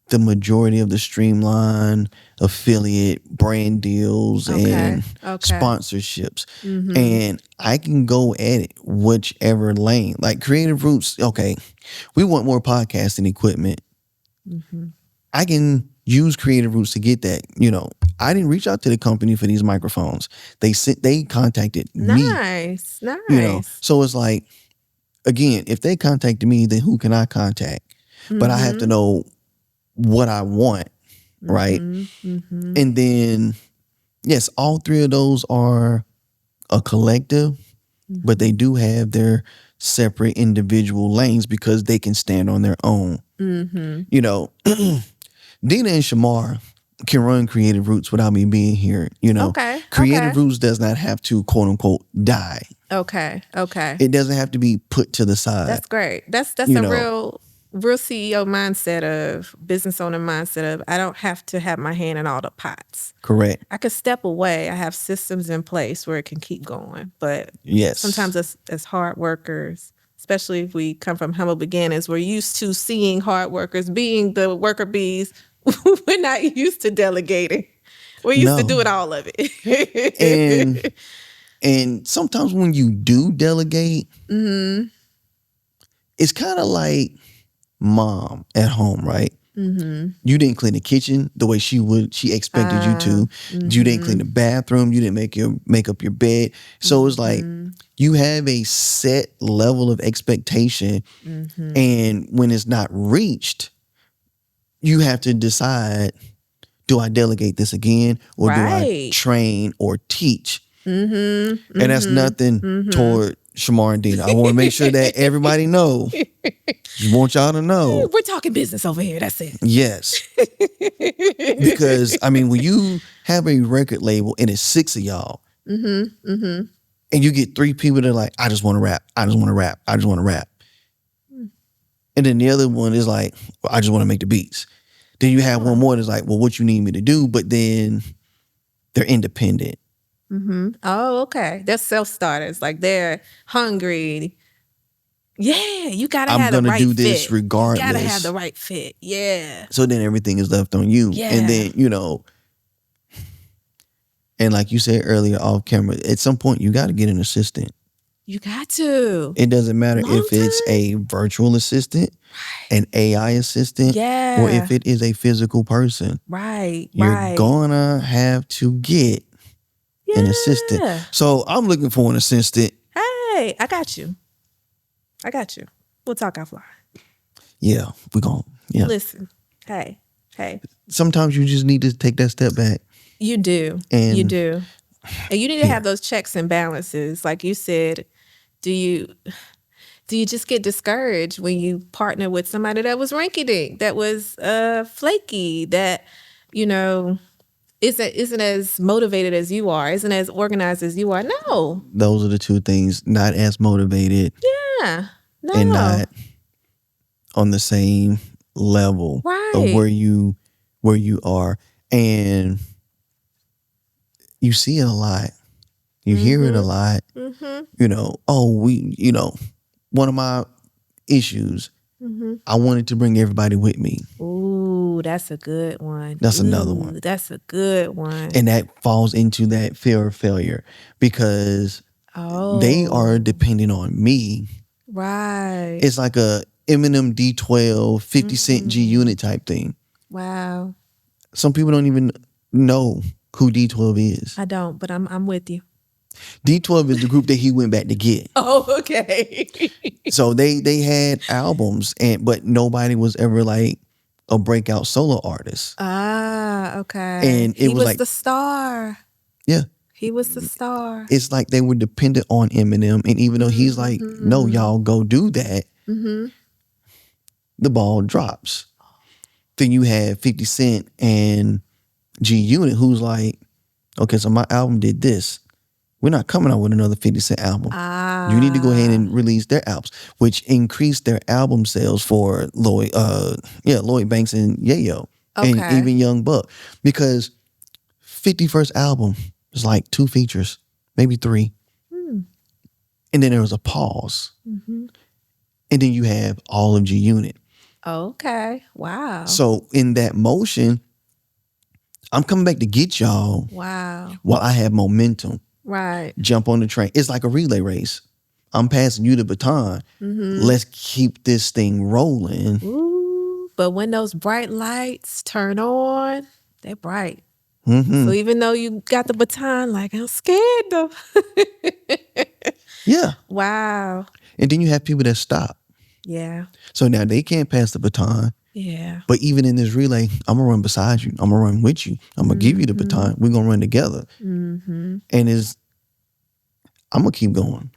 the majority of the streamline affiliate brand deals and sponsorships. And I can go at it whichever lane. Like Creative Roots, okay, we want more podcasting equipment. I can use Creative Roots to get that. You know, I didn't reach out to the company for these microphones. They contacted me. Nice. You know, so it's like, again, if they contacted me, then who can I contact? But I have to know what I want, right? And then, yes, all three of those are a collective, but they do have their separate individual lanes because they can stand on their own. You know, Dina and Shamar can run Creative Roots without me being here. You know, Creative Roots does not have to, quote unquote, die. Okay. It doesn't have to be put to the side. That's great. That's a real CEO mindset, of business owner mindset of, I don't have to have my hand in all the pots. Correct. I could step away. I have systems in place where it can keep going. But sometimes as hard workers, especially if we come from humble beginnings, we're used to seeing hard workers being the worker bees. We're not used to delegating. We're used to doing all of it. And sometimes when you do delegate, it's kind of like mom at home, right? You didn't clean the kitchen the way she expected you to. You didn't clean the bathroom. You didn't make up your bed. So it's like you have a set level of expectation, and when it's not reached, you have to decide: do I delegate this again, or do I train or teach? And that's nothing toward Shamar and Dina. I want to make sure that everybody know. Just want y'all to know. We're talking business over here. That's it. Yes. Because, I mean, when you have a record label and it's 6 of y'all, and you get 3 people that are like, I just want to rap. I just want to rap. I just want to rap. And then the other one is like, well, I just want to make the beats. Then you have one more that's like, well, what you need me to do? But then they're independent. Oh, okay. They're self-starters. Like, they're hungry. Yeah, you gotta have the right fit. I'm gonna do this regardless. You gotta have the right fit. Yeah. So then everything is left on you. Yeah. And then, you know, and like you said earlier off camera, at some point you gotta get an assistant. You got to. It doesn't matter if it's a virtual assistant, an AI assistant, or if it is a physical person. You're gonna have to get an assistant. So I'm looking for an assistant. Hey, I got you. We'll talk offline. Yeah, we're going. Yeah. Listen, hey. Sometimes you just need to take that step back. You do. And you do. And you need to have those checks and balances. Like you said, do you just get discouraged when you partner with somebody that was rinky-dink, that was flaky, that, you know, isn't as motivated as you are, isn't as organized as you are? No. Those are the two things. Not as motivated. Yeah. No. And not on the same level of where you are. And you see it a lot. You hear it a lot. You know, one of my issues, I wanted to bring everybody with me. Ooh, that's a good one. That's another one. That's a good one. And that falls into that fear of failure because they are depending on me. Right. It's like a Eminem D12, 50 Cent G Unit type thing. Wow. Some people don't even know who D12 is. I don't, but I'm with you. D12 is the group that he went back to get. Oh, okay. So they had albums, but nobody was ever like a breakout solo artist. Ah, okay. And he was like the star. Yeah. He was the star. It's like they were dependent on Eminem, and even though he's like, no, y'all go do that, the ball drops. Then you have 50 Cent and G Unit, who's like, okay, so my album did this. We're not coming out with another 50 Cent album. You need to go ahead and release their albums, which increased their album sales for Lloyd Banks and Yayo, and even Young Buck, because 50 first album was like 2 features, maybe 3, and then there was a pause, and then you have all of G Unit. Okay, wow. So in that motion, I'm coming back to get y'all. Wow. While I have momentum. Right. Jump on the train. It's like a relay race. I'm passing you the baton. Let's keep this thing rolling. Ooh, But when those bright lights turn on, they're bright. Mm-hmm. So even though you got the baton, like, I'm scared though. Yeah. Wow. And then you have people that stop. Yeah. So now they can't pass the baton. Yeah. But even in this relay, I'm going to run beside you. I'm going to run with you. I'm going to give you the baton. We're going to run together. Mm-hmm. And I'm going to keep going.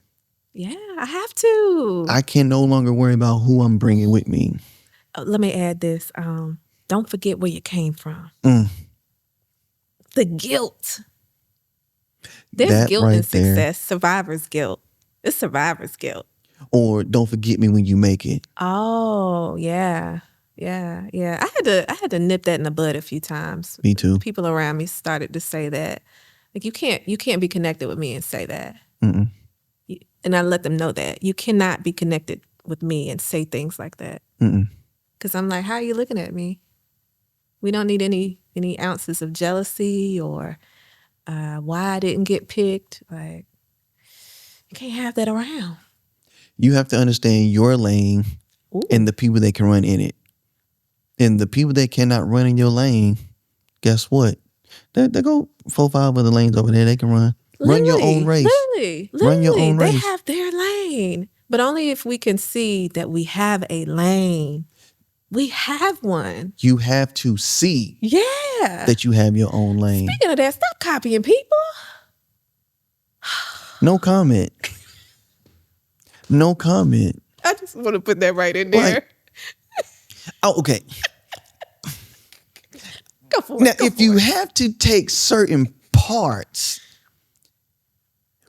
Yeah, I have to. I can no longer worry about who I'm bringing with me. Let me add this. Don't forget where you came from. The guilt. There's That guilt right in there. success. Survivor's guilt. It's survivor's guilt. Or don't forget me when you make it. Oh, yeah. Yeah. Yeah. I had to nip that in the bud a few times. Me too. People around me started to say that. Like, you can't be connected with me and say that. Mm-mm. And I let them know that. You cannot be connected with me and say things like that. Because I'm like, how are you looking at me? We don't need any ounces of jealousy or why I didn't get picked. Like, you can't have that around. You have to understand your lane and the people that can run in it. And the people that cannot run in your lane, guess what? They go 4-5 other lanes over there. They can run. Run your own race. Literally. Run your own race. They have their lane. But only if we can see that we have a lane. We have one. You have to see that you have your own lane. Speaking of that, stop copying people. No comment. No comment. I just want to put that right in there. Like, oh, okay. Go for it. Now, if you have to take certain parts,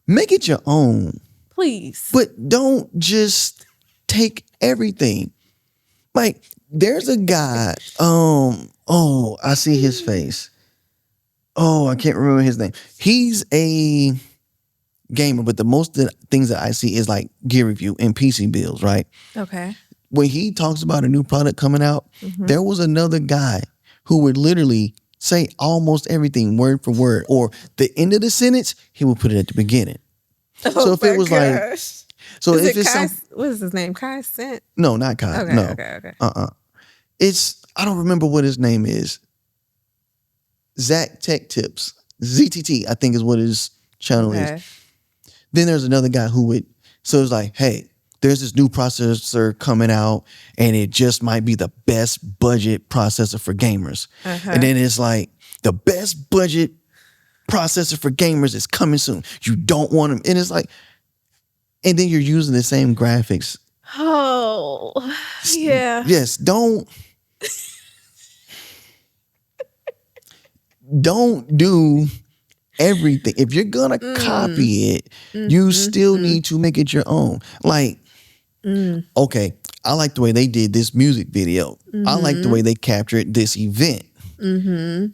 make it your own. Please. But don't just take everything. Like, there's a guy, I see his face. Oh, I can't remember his name. He's a gamer, but the most of the things that I see is like gear review and PC builds, right? Okay. When he talks about a new product coming out, there was another guy who would literally say almost everything word for word, or the end of the sentence, he would put it at the beginning. So if it was like, so is if it it's Kai, some, what is his name? Kai Sent? no, not Kai. Okay, No. okay. It's, I don't remember what his name is. Zach Tech Tips. ZTT, I think is what his channel is. Then there's another guy who would, so it's like, hey, there's this new processor coming out and it just might be the best budget processor for gamers. And then it's like, the best budget processor for gamers is coming soon. You don't want them. And it's like, and then you're using the same graphics. Oh, yeah. Yes, don't do everything. If you're gonna copy it, you still need to make it your own. Like, okay, I like the way they did this music video. I like the way they captured this event. You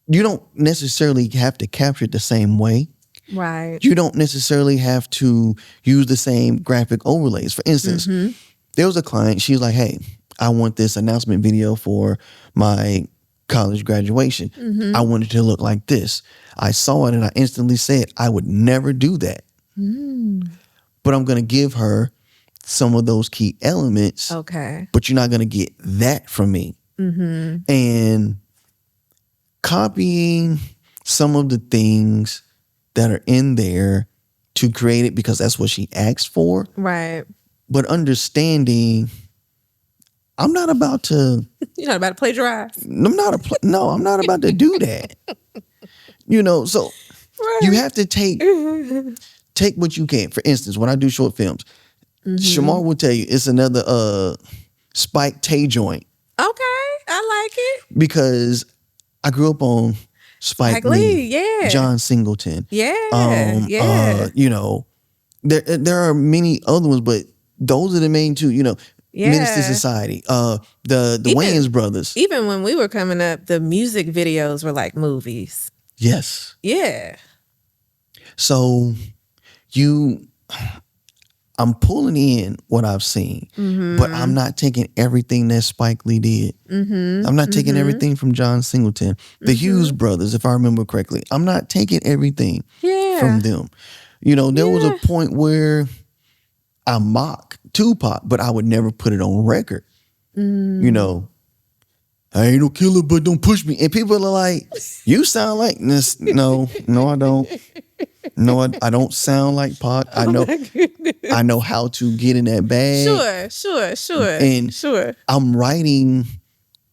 don't necessarily have to capture it the same way. Right. You don't necessarily have to use the same graphic overlays. For instance, there was a client, she was like, hey, I want this announcement video for my college graduation. I want it to look like this. I saw it and I instantly said, I would never do that. But I'm going to give her some of those key elements. Okay. But you're not going to get that from me. And copying some of the things that are in there to create it because that's what she asked for. Right. But understanding, I'm not about to. You're not about to plagiarize. I'm not about to do that. So you have to take what you can. For instance, when I do short films, Shamar will tell you it's another Spike Tay joint. Okay, I like it. Because I grew up on Spike Lee, yeah. John Singleton. Yeah, yeah. There are many other ones, but those are the main two, Menace to Society, the Wayans brothers. Even when we were coming up, the music videos were like movies. Yes. Yeah. So I'm pulling in what I've seen, but I'm not taking everything that Spike Lee did. I'm not taking everything from John Singleton. The Hughes brothers, if I remember correctly. I'm not taking everything from them. There was a point where I mock Tupac, but I would never put it on record. You know, I ain't no killer, but don't push me. And people are like, you sound like this. No, I don't. No, I don't sound like Pac. I know how to get in that bag. Sure. And Sure. I'm writing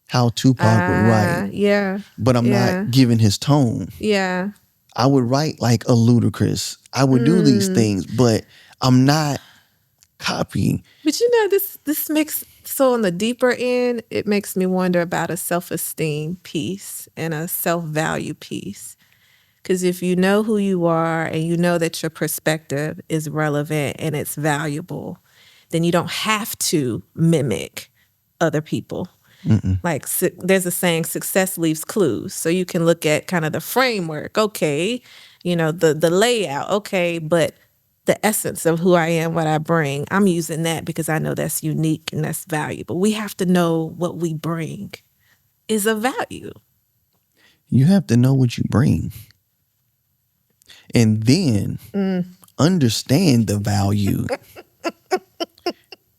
how Tupac would write. Yeah. But I'm not giving his tone. Yeah. I would write like a Ludacris. I would do these things, but I'm not copying. But this makes, so on the deeper end, it makes me wonder about a self-esteem piece and a self-value piece. Because if you know who you are and you know that your perspective is relevant and it's valuable, then you don't have to mimic other people. Like there's a saying, success leaves clues. So you can look at kind of the framework, okay, the layout, okay, but the essence of who I am, what I bring, I'm using that because I know that's unique and that's valuable. We have to know what we bring is of value. You have to know what you bring. And then understand the value.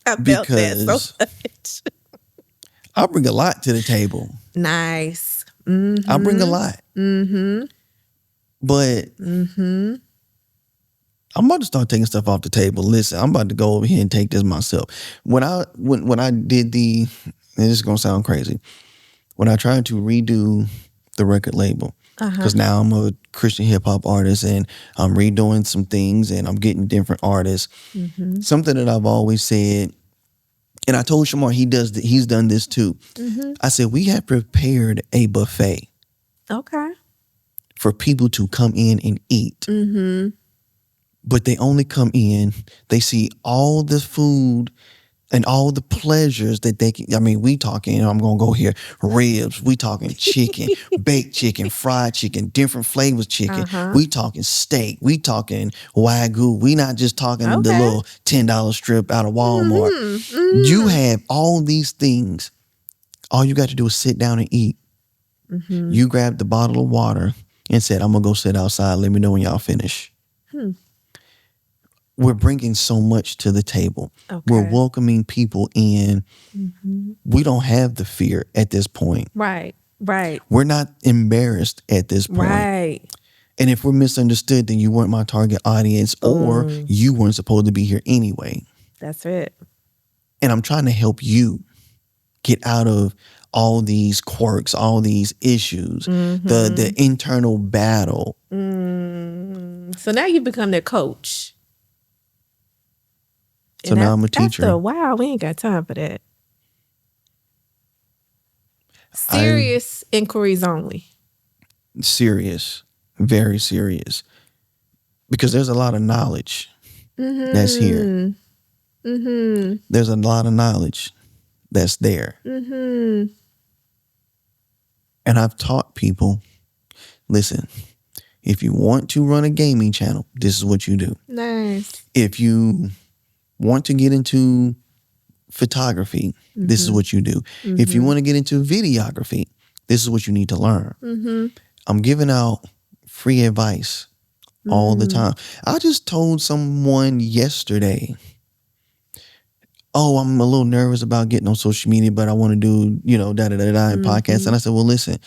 I felt that so much. I bring a lot to the table. Nice. I bring a lot. But I'm about to start taking stuff off the table. Listen, I'm about to go over here and take this myself. When I did and this is gonna sound crazy, when I tried to redo the record label, because now I'm a Christian hip hop artist and I'm redoing some things and I'm getting different artists. Something that I've always said, and I told Shamar he's done this too. I said we have prepared a buffet. Okay. For people to come in and eat. But they only come in, they see all the food and all the pleasures that they can. I mean, we talking, I'm going to go here, ribs, we talking chicken, baked chicken, fried chicken, different flavors chicken. We talking steak, we talking Wagyu. We not just talking the little $10 strip out of Walmart. You have all these things. All you got to do is sit down and eat. You grab the bottle of water and said, I'm going to go sit outside. Let me know when y'all finish. We're bringing so much to the table. We're welcoming people in. We don't have the fear at this point. Right. We're not embarrassed at this point. Right. And if we're misunderstood, then you weren't my target audience or you weren't supposed to be here anyway. That's it. And I'm trying to help you get out of all these quirks, all these issues, the internal battle. So now you become their coach. So now I'm a teacher. Wow, we ain't got time for that. Serious inquiries only. Serious. Very serious. Because there's a lot of knowledge that's here. There's a lot of knowledge that's there. And I've taught people, listen, if you want to run a gaming channel, this is what you do. Nice. If you want to get into photography, this is what you do. If you want to get into videography, this is what you need to learn. I'm giving out free advice all the time. I just told someone yesterday, I'm a little nervous about getting on social media, but I want to do, and podcasts. And I said, well, listen,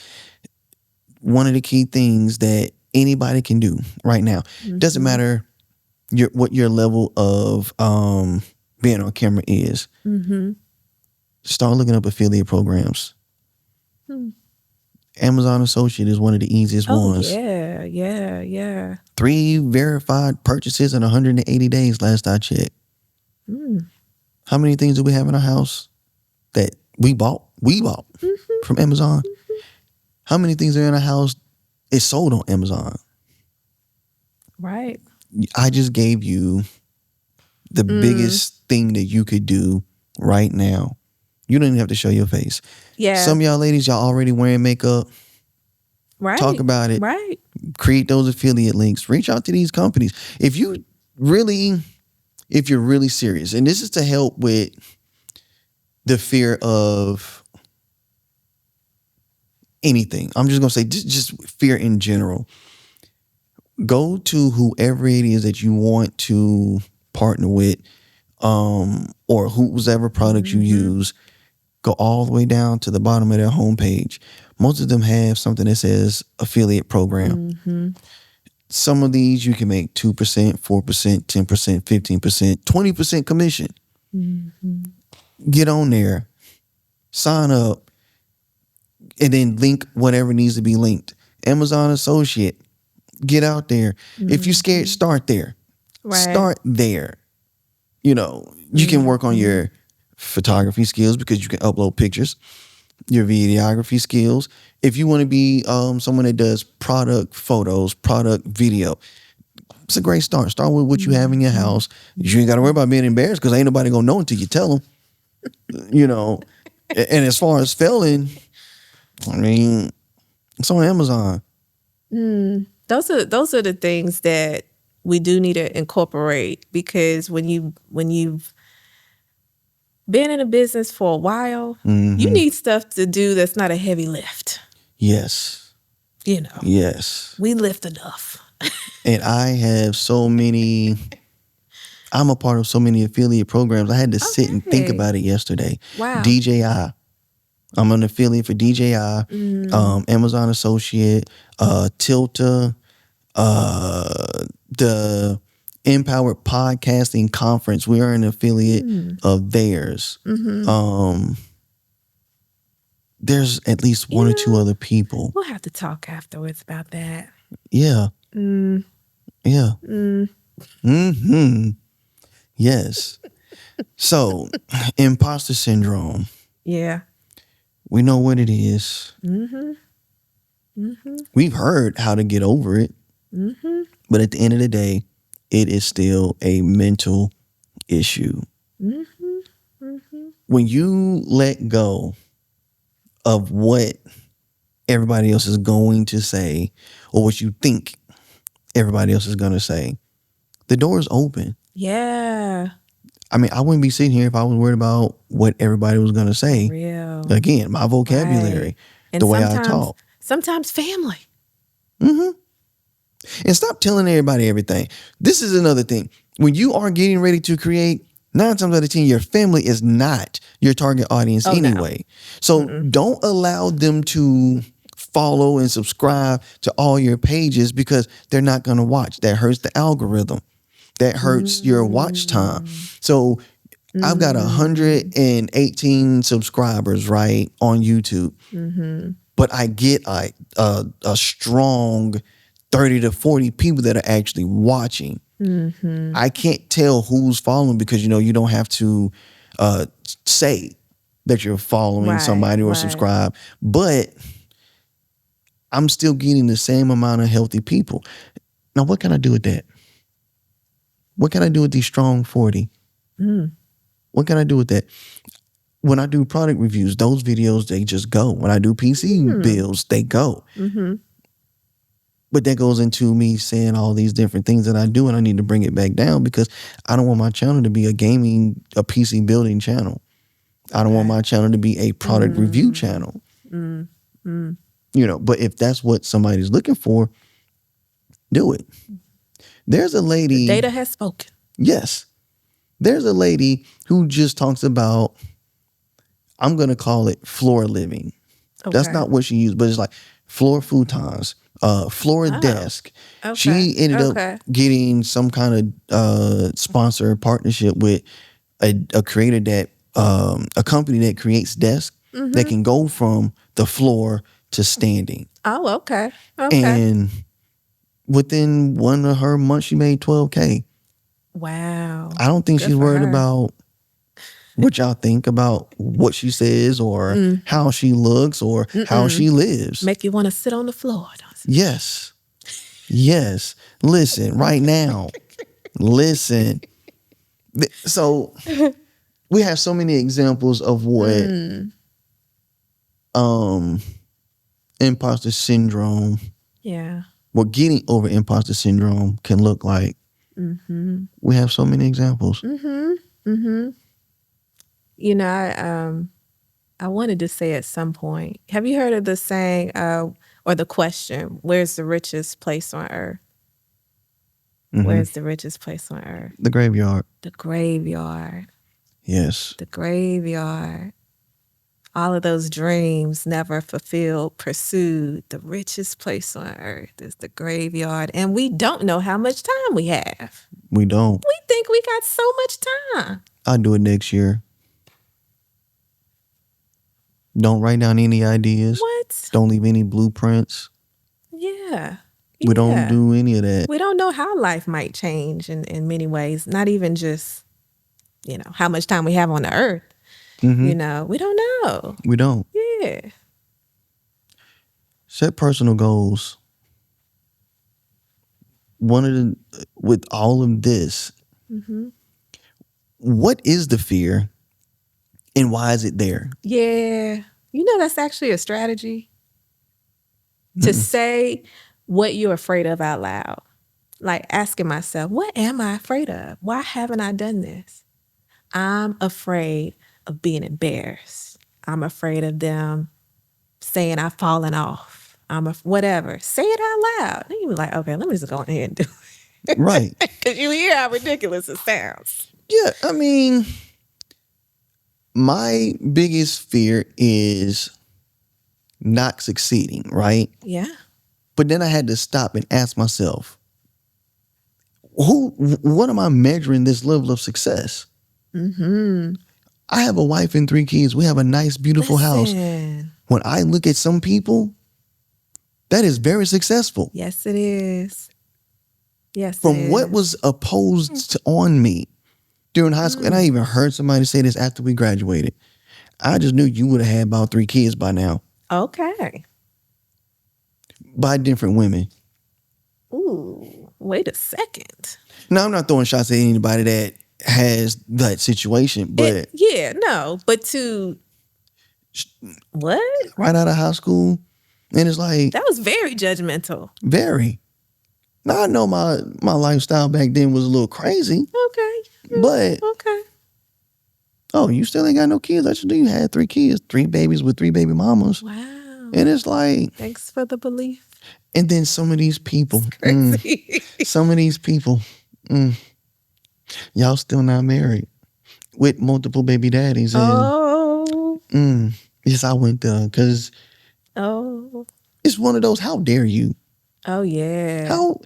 one of the key things that anybody can do right now, doesn't matter what your level of being on camera is. Start looking up affiliate programs. Amazon Associate is one of the easiest ones. Yeah. 3 verified purchases in 180 days last I checked. How many things do we have in our house that we bought from Amazon? How many things are in our house is sold on Amazon? Right. I just gave you the biggest thing that you could do right now. You don't even have to show your face. Yeah. Some of y'all ladies, y'all already wearing makeup. Right. Talk about it. Right. Create those affiliate links. Reach out to these companies. If you're really serious, and this is to help with the fear of anything. I'm just going to say just fear in general. Go to whoever it is that you want to partner with, or whoever product you use. go all the way down to the bottom of their homepage. Most of them have something that says affiliate program. Some of these you can make 2%, 4%, 10%, 15%, 20% commission. Get on there, sign up, and then link whatever needs to be linked. Amazon Associate, get out there. If you're scared, start there. Right. Start there. You know, you can work on your photography skills because you can upload pictures, your videography skills. If you want to be someone that does product photos, product video, it's a great start. Start with what you have in your house. You ain't got to worry about being embarrassed because ain't nobody going to know until you tell them. You know, and as far as failing, I mean, it's on Amazon. Those are the things that we do need to incorporate, because when you've been in a business for a while, you need stuff to do that's not a heavy lift. Yes. You know. Yes. We lift enough. And I have I'm a part of so many affiliate programs. I had to sit and think about it yesterday. Wow. DJI. I'm an affiliate for DJI, Amazon Associate, Tilta, the Empowered Podcasting Conference. We are an affiliate of theirs. There's at least one or two other people. We'll have to talk afterwards about that. Yeah. Yeah. Yes. So, imposter syndrome. Yeah. We know what it is. We've heard how to get over it. But at the end of the day, it is still a mental issue. When you let go of what everybody else is going to say or what you think everybody else is going to say, the door is open. Yeah. I mean, I wouldn't be sitting here if I was worried about what everybody was going to say. Real. Again, my vocabulary, Right. the way I talk. Sometimes family. And stop telling everybody everything. This is another thing. When you are getting ready to create, 9 times out of 10, your family is not your target audience anyway. No. So don't allow them to follow and subscribe to all your pages because they're not going to watch. That hurts the algorithm. That hurts your watch time. So I've got 118 subscribers, right, on YouTube. But I get a strong 30 to 40 people that are actually watching. I can't tell who's following because, you don't have to say that you're following somebody or subscribe. But I'm still getting the same amount of healthy people. Now, what can I do with that? What can I do with these strong 40? What can I do with that? When I do product reviews, those videos, they just go. When I do PC builds, they go. But that goes into me saying all these different things that I do, and I need to bring it back down because I don't want my channel to be a PC building channel. I don't want my channel to be a product review channel. But if that's what somebody's looking for, do it. There's a lady. The data has spoken. Yes. There's a lady who just talks about, I'm going to call it floor living. Okay. That's not what she used, but it's like floor futons, floor desk. Okay. She ended up getting some kind of sponsor partnership with a creator that, a company that creates desks that can go from the floor to standing. Oh, okay. And within one of her months, she made $12K. Wow. I don't think she's worried about what y'all think about what she says or how she looks or how she lives. Make you want to sit on the floor. Yes. Yes. Listen, right now. Listen. So we have so many examples of what imposter syndrome. Yeah. What getting over imposter syndrome can look like. We have so many examples. I wanted to say at some point, have you heard of the saying or the question, where's the richest place on earth? Where's the richest place on earth? The graveyard. The graveyard. Yes. The graveyard. all of those dreams never fulfilled, pursued. The richest place on earth is the graveyard. And we don't know how much time we have. We don't. We think we got so much time. I'll do it next year. Don't write down any ideas. What? Don't leave any blueprints. Yeah. We don't do any of that. We don't know how life might change in many ways. Not even just, how much time we have on the earth. Mm-hmm. We don't know. We don't. Yeah. Set personal goals. With all of this, what is the fear and why is it there? Yeah. That's actually a strategy. To say what you're afraid of out loud. Like asking myself, what am I afraid of? Why haven't I done this? I'm afraid of being embarrassed. I'm afraid of them saying I've fallen off. Whatever. Say it out loud. Then you be like, okay, let me just go ahead and do it. Right. Because you hear how ridiculous it sounds. Yeah, I mean, my biggest fear is not succeeding, right? Yeah. But then I had to stop and ask myself, what am I measuring this level of success? I have a wife and 3 kids. We have a nice, beautiful house. When I look at some people, that is very successful. Yes, it is. Yes, From what was opposed on me during high school, and I even heard somebody say this after we graduated, I just knew you would have had about 3 kids by now. Okay. By different women. Ooh, wait a second. Now, I'm not throwing shots at anybody that has that situation, but but to what? right out of high school, and it's like That was very judgmental. very. Now I know my lifestyle back then was a little crazy, Okay. but Okay. oh, you still ain't got no kids? I you had 3 kids, 3 babies with 3 baby mamas, Wow. and it's like, Thanks for the belief. and then some of these people, Crazy. some of these people, y'all still not married with multiple baby daddies, and yes, I went there because it's one of those. How dare you? Oh yeah. How?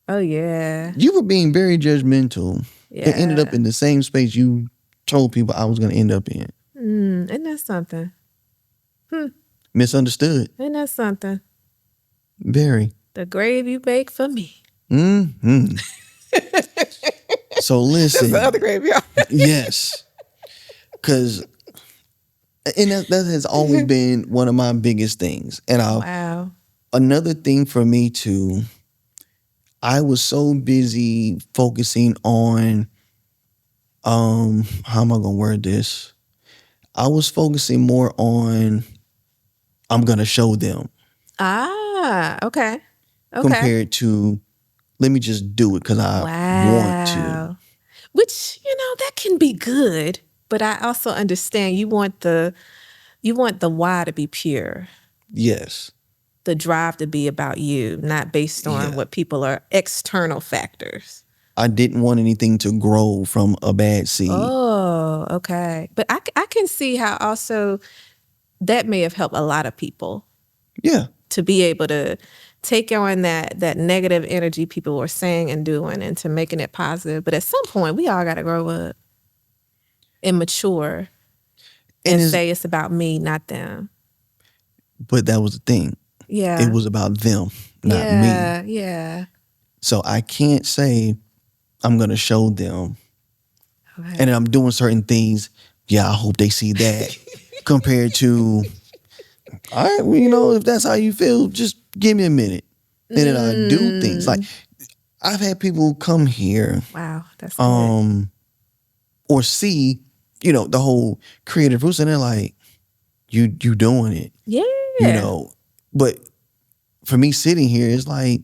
Oh yeah. You were being very judgmental. Yeah. It ended up in the same space you told people I was going to end up in. Isn't that something? Misunderstood. Isn't that something? Very. The grave you bake for me. Mm-hmm. So listen. That's the other graveyard. Yes. Because, and that has always been one of my biggest things. And Wow. Another thing for me too, I was so busy focusing on, how am I going to word this? I was focusing more on, I'm going to show them. Okay. Compared to, let me just do it because I want to. Which, that can be good, but I also understand you want the why to be pure. Yes. The drive to be about you, not based on what people are external factors. I didn't want anything to grow from a bad seed. Oh, okay. But I can see how also that may have helped a lot of people. Yeah. To be able to take on that negative energy people were saying and doing and to making it positive. But at some point, we all got to grow up and mature and say it's about me, not them. But that was the thing. Yeah. It was about them, not me. Yeah. So I can't say I'm going to show them. Right. And I'm doing certain things. Yeah, I hope they see that. Compared to, all right, well, if that's how you feel, just give me a minute. And then I do things. Like, I've had people come here. Wow, that's good. Or see, the whole creative roots, and they're like, you doing it. Yeah. But for me sitting here, it's like,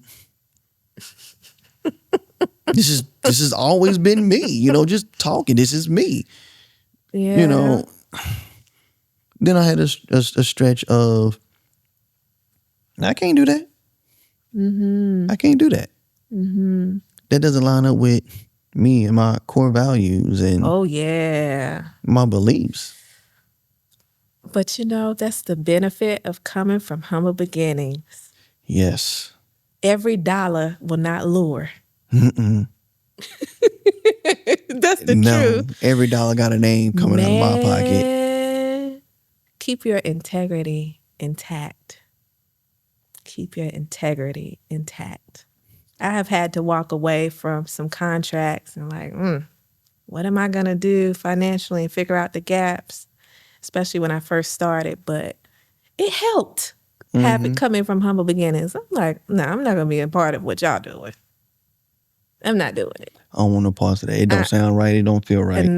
this has always been me, just talking. This is me. Yeah. Then I had a stretch of, I can't do that. I can't do that. That doesn't line up with me and my core values and oh yeah, my beliefs. But that's the benefit of coming from humble beginnings. Yes. Every dollar will not lure. Mm-mm. That's the No, truth. every dollar got a name coming out of my pocket. Man, keep your integrity intact. Keep your integrity intact. I have had to walk away from some contracts and what am I going to do financially and figure out the gaps, especially when I first started. But it helped having coming from humble beginnings. I'm like, no, I'm not going to be a part of what y'all doing. I'm not doing it. I don't want to pause that. It don't sound right. It don't feel right. And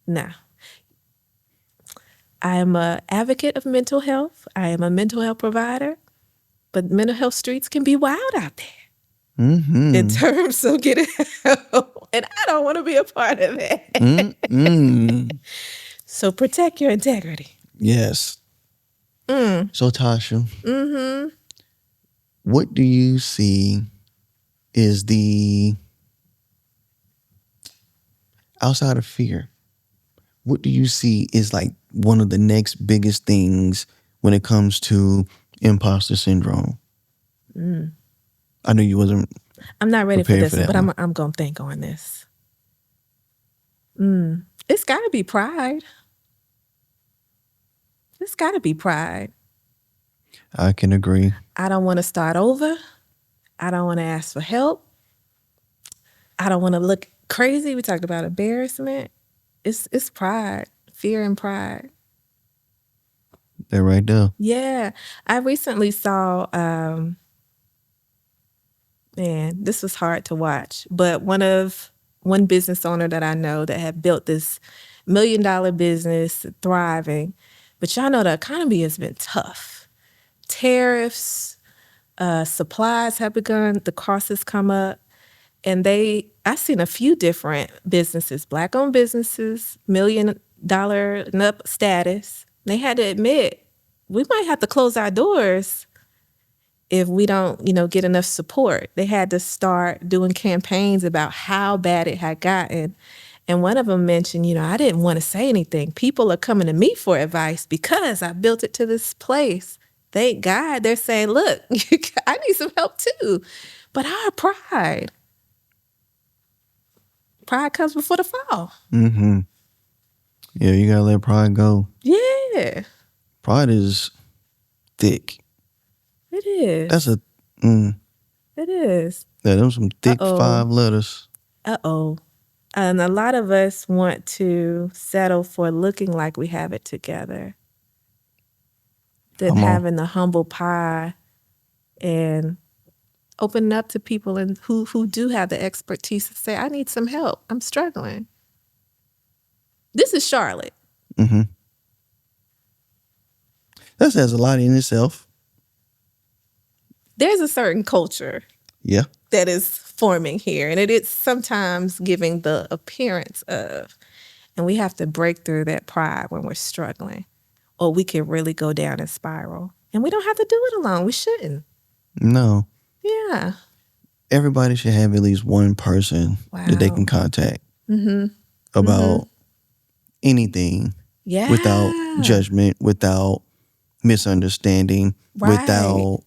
no. I am an advocate of mental health. I am a mental health provider. But mental health streets can be wild out there in terms of getting help. And I don't want to be a part of that. So protect your integrity. Yes. So Tasha, what do you see is the, outside of fear, what do you see is like one of the next biggest things when it comes to imposter syndrome? I know you wasn't. I'm not ready for prepared this, for that but one. I'm going to think on this. It's got to be pride. It's got to be pride. I can agree. I don't want to start over. I don't want to ask for help. I don't want to look crazy. We talked about embarrassment. It's pride, fear and pride. They're right there. Yeah. I recently saw, this was hard to watch, but one business owner that I know that had built this $1 million business, thriving, but y'all know the economy has been tough. Tariffs, supplies have begun, the costs has come up, and I've seen a few different businesses, Black-owned businesses, $1 million and up status. They had to admit, we might have to close our doors if we don't, get enough support. They had to start doing campaigns about how bad it had gotten. And one of them mentioned, I didn't want to say anything. People are coming to me for advice because I built it to this place. Thank God they're saying, look, I need some help too. But our pride comes before the fall. Yeah, you gotta let pride go. Yeah. Pride is thick. It is. That's a. It is. Yeah, them some thick 5 letters. And a lot of us want to settle for looking like we have it together than having the humble pie and opening up to people and who do have the expertise to say, I need some help. I'm struggling. This is Charlotte. That says a lot in itself. There's a certain culture Yeah. that is forming here, and it is sometimes giving the appearance of, and we have to break through that pride when we're struggling, or we can really go down and spiral. And we don't have to do it alone. We shouldn't. No. Yeah. Everybody should have at least one person that they can contact about anything without judgment, without misunderstanding, without,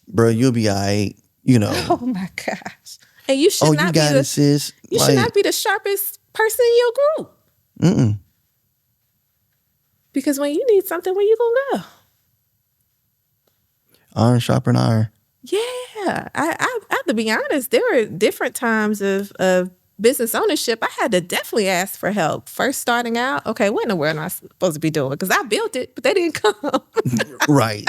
bro, you'll be all right, Oh my gosh. And you should Oh, not you be got it, sis. you should not be the sharpest person in your group. Because when you need something, where you gonna go? Iron sharpen iron. Yeah. I have to be honest, there were different times of business ownership. I had to definitely ask for help. First starting out, okay, what in the world am I supposed to be doing? Because I built it, but they didn't come. Right.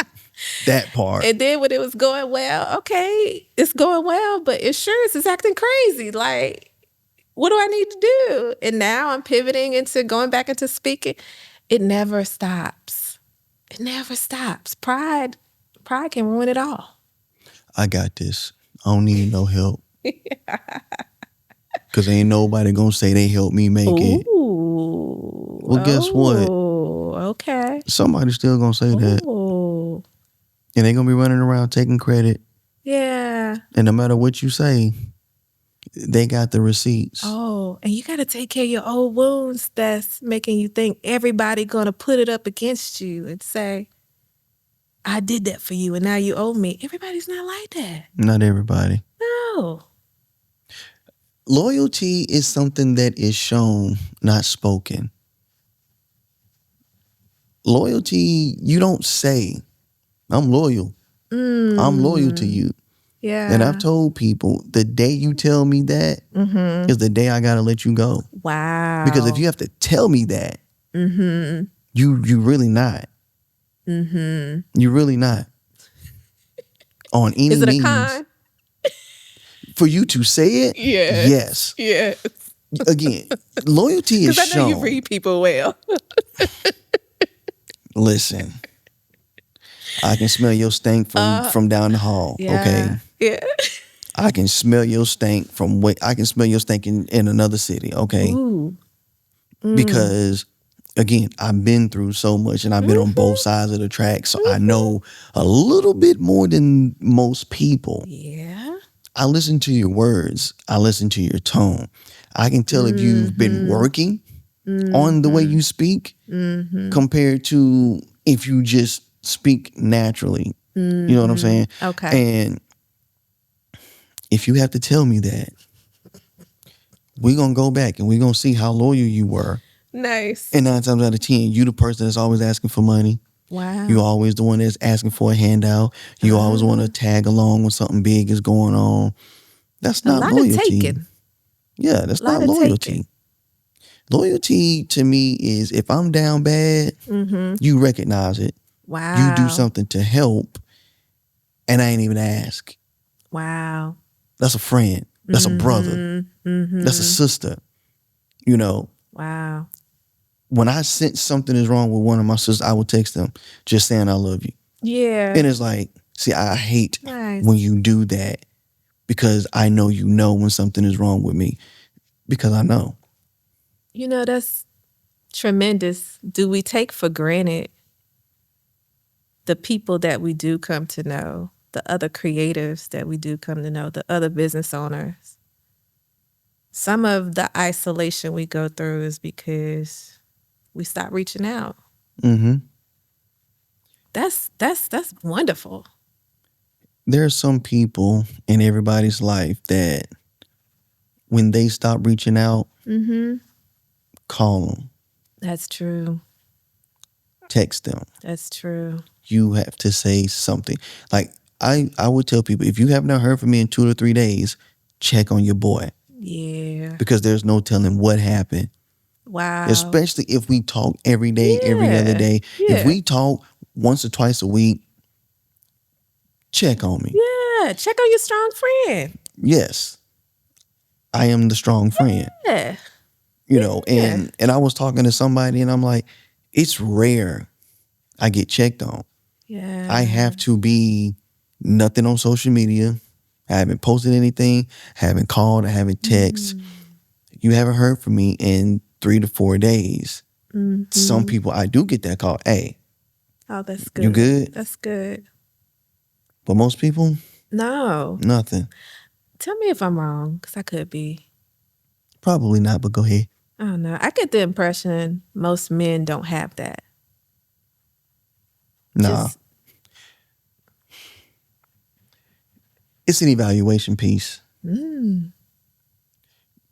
That part. And then when it was going well, okay, it's going well, but insurance is acting crazy. Like, what do I need to do? And now I'm pivoting into going back into speaking. It never stops. It never stops. Pride can ruin it all. I got this. I don't need no help. Because ain't nobody going to say they helped me make it. Well, guess what? Okay. Somebody's still going to say that. And they going to be running around taking credit. Yeah. And no matter what you say, They got the receipts. Oh, and you got to take care of your old wounds that's making you think everybody going to put it up against you and say, I did that for you and now you owe me. Everybody's not like that. Not everybody. No. Loyalty is something that is shown, not spoken. Loyalty, you don't say, I'm loyal. I'm loyal to you. Yeah. And I've told people, the day you tell me that is the day I got to let you go. Wow. Because if you have to tell me that, you really not. You really not. On any Is it means. a con? For you to say it, yes. Yes. Again, loyalty is Because I know shown. you read people well. Listen, I can smell your stink from down the hall. Yeah. Okay, Yeah. I can smell your stink I can smell your stink in another city. Okay, Ooh. because again, I've been through so much and I've been on both sides of the track, so I know a little bit more than most people. Yeah. I listen to your words. I listen to your tone. I can tell if you've been working on the way you speak compared to if you just speak naturally. You know what I'm saying? Okay. And if you have to tell me that, we're going to go back and we're going to see how loyal you were. Nice. And 9 times out of 10, you the person that's always asking for money. Wow. You always the one that's asking for a handout. You always want to tag along when something big is going on. That's not loyalty. A lot of taking. Yeah, that's not loyalty. Loyalty to me is if I'm down bad, you recognize it. Wow. You do something to help, and I ain't even ask. Wow. That's a friend. That's a brother. That's a sister. You know. Wow. When I sense something is wrong with one of my sisters, I would text them just saying I love you. Yeah. And it's like, see, I hate when you do that because I know you know when something is wrong with me because I know. You know, that's tremendous. Do we take for granted the people that we do come to know, the other creatives that we do come to know, the other business owners? Some of the isolation we go through is because we stop reaching out. That's wonderful. There are some people in everybody's life that when they stop reaching out, call them. That's true. Text them. That's true. You have to say something. Like I would tell people, if you have not heard from me in 2 to 3 days, check on your boy. Yeah. Because there's no telling what happened. Wow. Especially if we talk every day, every other day. Yeah. If we talk once or twice a week, check on me. Yeah. Check on your strong friend. Yes. I am the strong friend. Yeah. You know, and I was talking to somebody and I'm like, it's rare I get checked on. Yeah. I have to be nothing on social media. I haven't posted anything, haven't called, I haven't texted. You haven't heard from me in 3 to 4 days. Some people, I do get that call. Hey. Oh, that's good. You good? That's good. But most people? No. Nothing. Tell me if I'm wrong, because I could be. Probably not, but go ahead. I don't know. I get the impression most men don't have that. Nah. It's an evaluation piece.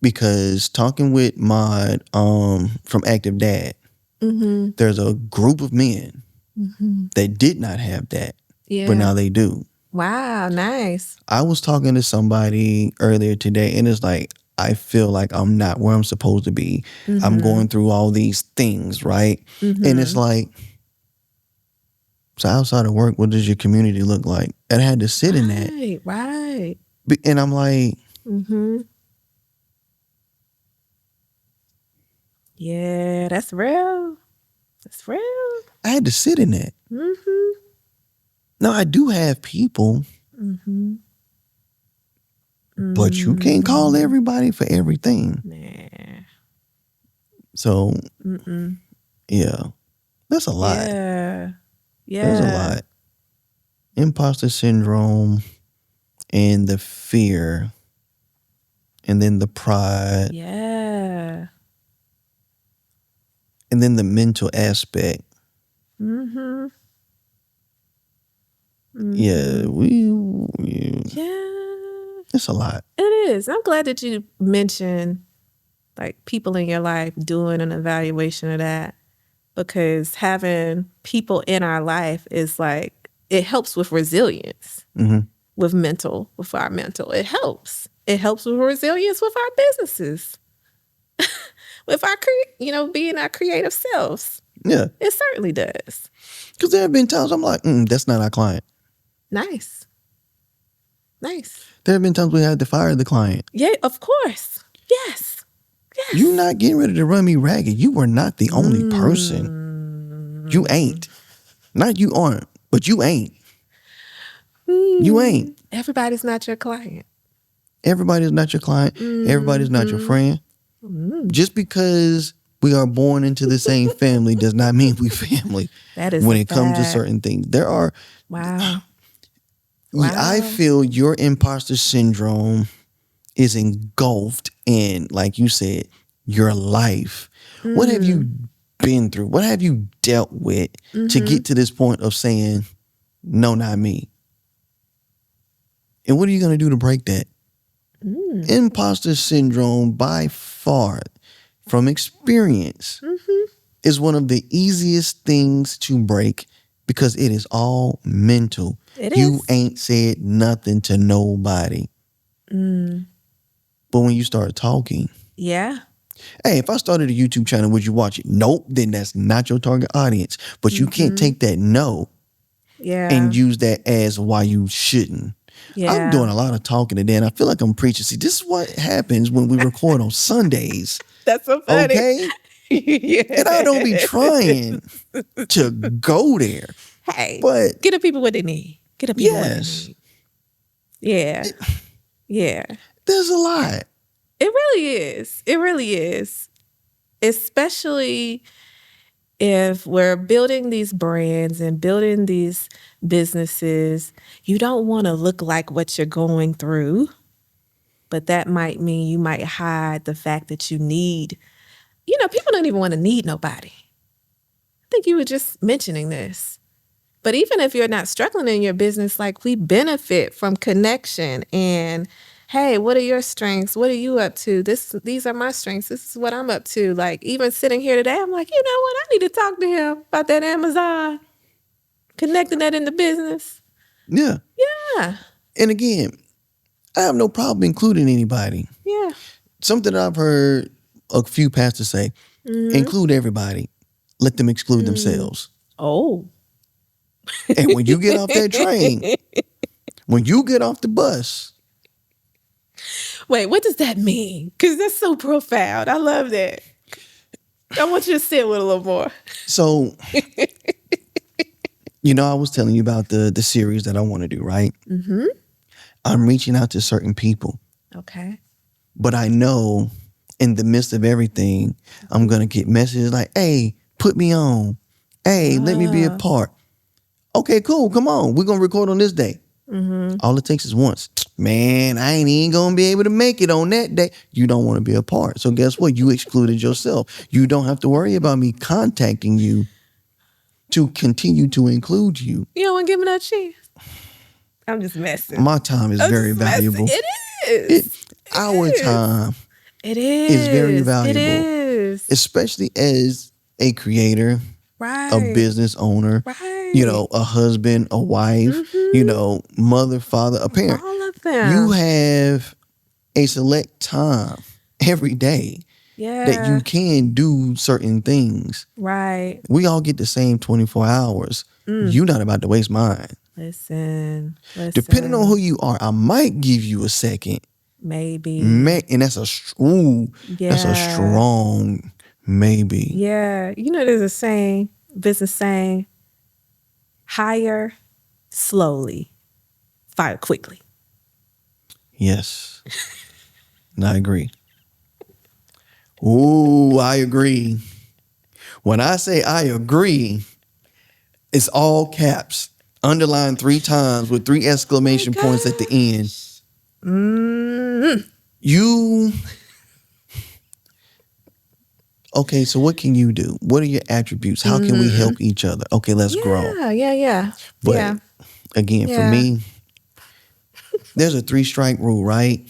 Because talking with Mod from Active Dad, there's a group of men that did not have that, but now they do. Wow, nice. I was talking to somebody earlier today, and it's like, I feel like I'm not where I'm supposed to be. I'm going through all these things, right? And it's like, so outside of work, what does your community look like? And I had to sit in that. Right. And I'm like, yeah, that's real. That's real. I had to sit in that. Now, I do have people, but you can't call everybody for everything. Nah. So, yeah, that's a lot. Yeah. There's a lot. Imposter syndrome and the fear and then the pride, Yeah. and then the mental aspect. Mm-hmm. Yeah, Yeah. it's a lot. It is. I'm glad that you mentioned like people in your life doing an evaluation of that, because having people in our life is like, it helps with resilience, with our mental. It helps. It helps with resilience with our businesses, with our, being our creative selves. Yeah, It certainly does. because there have been times I'm like, that's not our client. Nice. There have been times we had to fire the client. Yeah, of course. Yes. You're not getting ready to run me ragged. You were not the only person. You ain't. Not you aren't, but you ain't. You ain't. Everybody's not your client. Everybody's not your client. Everybody's not your friend. Just because we are born into the same family does not mean we family. That is when a it comes to fact. certain things. There are. Wow. I feel your imposter syndrome is engulfed in, like you said, your life. What have you been through? What have you dealt with to get to this point of saying, no, not me? And what are you going to do to break that? Imposter syndrome, by far, from experience, is one of the easiest things to break because it is all mental. You ain't said nothing to nobody. But when you start talking, Yeah. hey, if I started a YouTube channel, would you watch it? Nope, then that's not your target audience. But you can't take that no and use that as why you shouldn't. Yeah. I'm doing a lot of talking today, and I feel like I'm preaching. See, this is what happens when we record on Sundays. That's so funny. Okay? Yeah. And I don't be trying to go there. Hey, But get the people what they need. Get the people what they yes, need. Yeah. Yeah. there's a lot. It really is. It really is. Especially if we're building these brands and building these businesses, you don't want to look like what you're going through, but that might mean you might hide the fact that you need, people don't even want to need nobody. I think you were just mentioning this. But even if you're not struggling in your business, like, we benefit from connection and, hey, what are your strengths? What are you up to? These are my strengths. This is what I'm up to. Like, even sitting here today, I'm like, you know what? I need to talk to him about that Amazon, connecting that in the business. Yeah. Yeah. And again, I have no problem including anybody. Yeah. Something that I've heard a few pastors say, include everybody. Let them exclude themselves. Oh. And when you get off that train, when you get off the bus. Wait, what does that mean? Because that's so profound. I love that. I want you to sit with a little more. So, I was telling you about the series that I want to do, right? Mm-hmm. I'm reaching out to certain people. Okay. But I know in the midst of everything, I'm going to get messages like, hey, put me on. Hey, let me be a part. Okay, cool. Come on. We're going to record on this day. All it takes is once. Man, I ain't even going to be able to make it on that day. You don't want to be a part. So guess what? You excluded yourself. You don't have to worry about me contacting you to continue to include you. You don't want to give me that chance? I'm just messing. My time is very valuable. It is. Our time is very valuable. It is. Especially as a creator, Right. a business owner, Right. A husband, a wife, mother, father, a parent. All of them. You have a select time every day that you can do certain things. Right. We all get the same 24 hours. You're not about to waste mine. Listen. Depending on who you are, I might give you a second. Maybe. And that's a strong maybe. Yeah. There's a saying, business saying, hire slowly, fire quickly. Yes. And I agree. Ooh, I agree. When I say I agree, it's all caps, underlined 3 times with 3 exclamation points at the end. You okay, so what can you do? What are your attributes? How can we help each other? Okay, let's grow. Yeah. But Yeah. again, for Yeah. me, there's a 3-strike rule, right?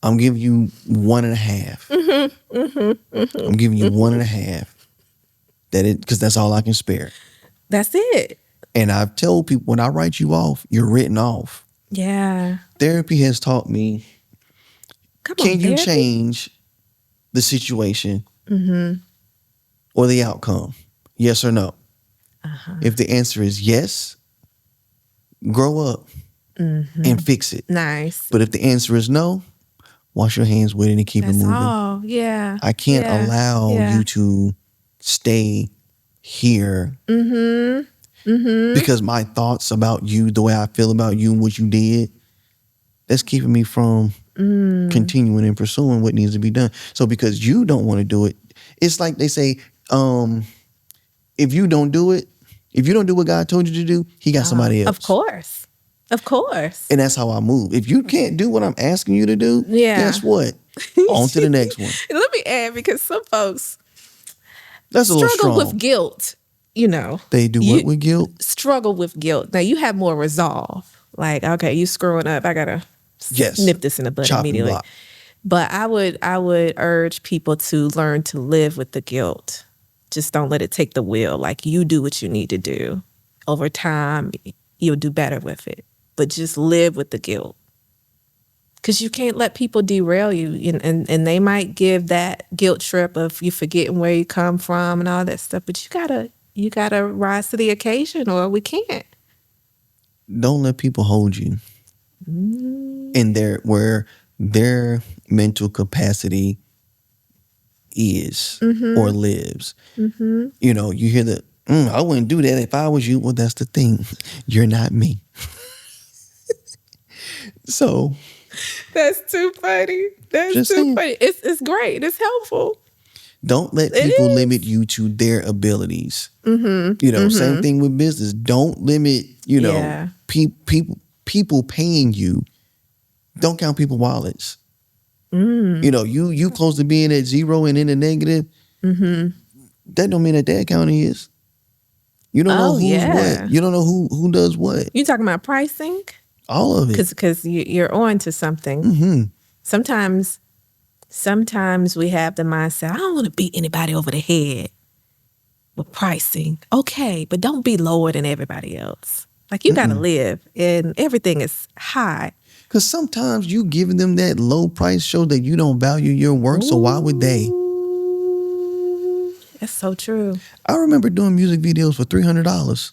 I'm giving you 1.5. I'm giving you 1.5. Because that's all I can spare. That's it. And I've told people when I write you off, you're written off. Yeah. Therapy has taught me, Come can on, you therapy? change the situation or the outcome? Yes or no? If the answer is yes, grow up and fix it. Nice. But if the answer is no, wash your hands with it and keep it That's moving. all. Yeah. I can't Yeah. allow Yeah. you to stay here because my thoughts about you, the way I feel about you and what you did, that's keeping me from continuing and pursuing what needs to be done. So because you don't want to do it, it's like they say, if you don't do it, if you don't do what God told you to do, he got somebody else. Of course. Of course. And that's how I move. If you can't do what I'm asking you to do, guess what? On to the next one. Let me add, because some folks That's a little struggle strong. with guilt, you know. They do what with guilt? Struggle with guilt. Now you have more resolve. Like, okay, you screwing up. I gotta nip this in the bud Chopping immediately. block. But I would urge people to learn to live with the guilt. Just don't let it take the wheel. Like, you do what you need to do. Over time, you'll do better with it. But just live with the guilt. Because you can't let people derail you. And they might give that guilt trip of you forgetting where you come from and all that stuff. But you gotta rise to the occasion, or we can't. Don't let people hold you in where their mental capacity is or lives. You know, you hear the, I wouldn't do that if I was you. Well, that's the thing. You're not me. So That's too funny. That's Just too saying. funny. It's great. It's helpful. don't let It people is. limit you to their abilities. You know, same thing with business. Don't limit, you know, Yeah. people paying you. Don't count people wallets. You know, you close to being at zero and in the negative. That don't mean that account is. You don't know who's what. You don't know who does what. You talking about pricing? All of it. Because you're on to something. Sometimes we have the mindset, I don't want to beat anybody over the head with pricing. Okay, but don't be lower than everybody else. Like, you got to live, and everything is high. Because sometimes you giving them that low price shows that you don't value your work. So why would they? That's so true. I remember doing music videos for $300,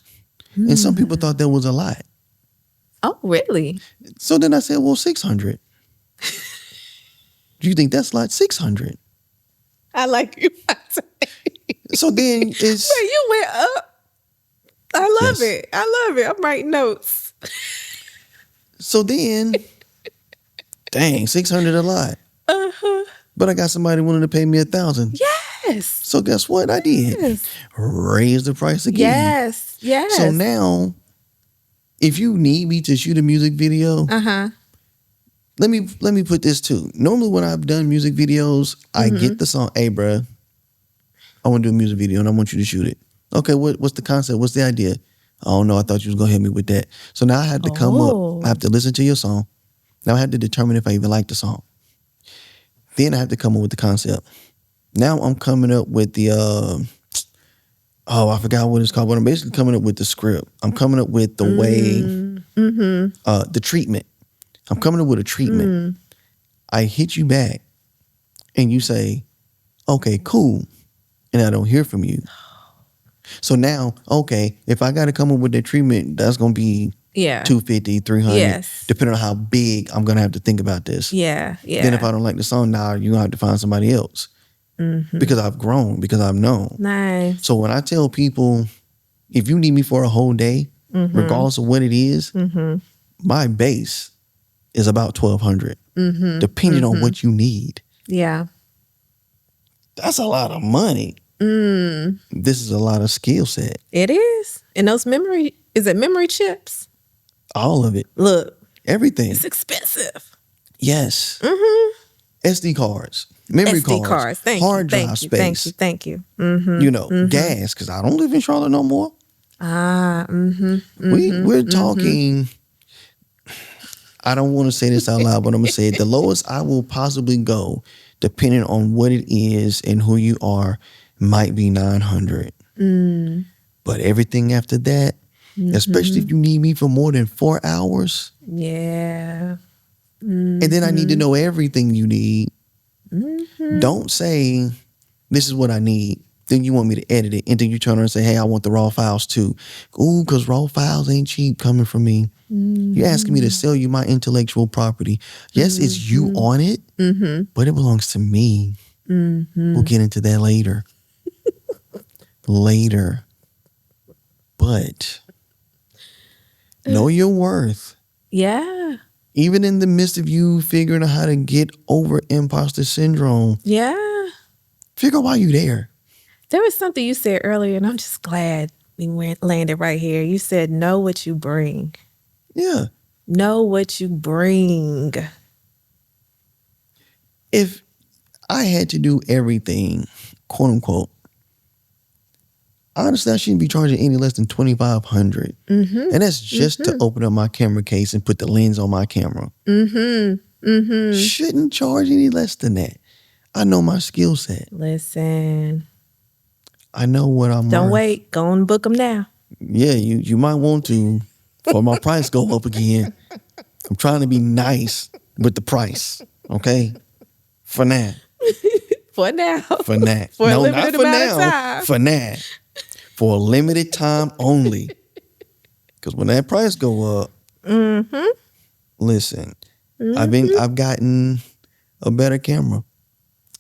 and some people thought that was a lot. Oh, really? So then I said, well, 600. Do you think that's like 600? I like you. So then it's Wait, you went up. I love Yes. it. I love it. I'm writing notes. so then, dang, 600 a lot. But I got somebody willing to pay me 1,000. Yes. So guess what I did? Yes. Raise the price again. Yes. Yes. So now, if you need me to shoot a music video, let me put this too. Normally when I've done music videos, I get the song, hey bruh, I want to do a music video and I want you to shoot it. Okay, what's the concept? What's the idea? I don't know. I thought you was going to hit me with that. So now I have to come up. I have to listen to your song. Now I have to determine if I even like the song. Then I have to come up with the concept. Now I'm coming up with the, I forgot what it's called, but I'm basically coming up with the script. I'm coming up with the way, the treatment. I'm coming up with a treatment. I hit you back and you say, okay, cool. And I don't hear from you. So now, okay, if I got to come up with that treatment, that's going to be $250, $300, Yes. depending on how big I'm going to have to think about this. Yeah. Then if I don't like the song, now you're going to have to find somebody else. Because I've grown, because I've known. Nice. So when I tell people, if you need me for a whole day, regardless of what it is, my base is about $1,200, depending on what you need. Yeah. That's a lot of money. This is a lot of skill set. It is. And those memory chips? All of it. Look, Everything. it's expensive. Yes. SD cards, memory SD cards, cards. Thank hard you. drive Thank you. space. Thank you. Thank you. Gas, because I don't live in Charlotte no more. We're talking. I don't want to say this out loud, but I'm gonna say it. The lowest I will possibly go, depending on what it is and who you are, might be 900. But everything after that, especially if you need me for more than 4 hours, Yeah. and then I need to know everything you need. Don't say, this is what I need. Then you want me to edit it. And then you turn around and say, hey, I want the raw files too. Ooh, because raw files ain't cheap coming from me. You're asking me to sell you my intellectual property. Yes, it's you on it, but it belongs to me. We'll get into that later. But know your worth. Yeah. Even in the midst of you figuring out how to get over imposter syndrome, Yeah. figure out why you're there. There was something you said earlier, and I'm just glad we landed right here. You said, know what you bring. Yeah. Know what you bring. If I had to do everything, quote unquote, honestly, I shouldn't be charging any less than $2,500. And that's just to open up my camera case and put the lens on my camera. Shouldn't charge any less than that. I know my skill set. Listen. I know what I'm Don't worth. wait. Go and book them now. Yeah, you might want to before my price go up again. I'm trying to be nice with the price, okay? For now. For now. For now. For a no, limited not for amount of now. time. For now. For a limited time only. Because when that price go up, listen, I've gotten a better camera.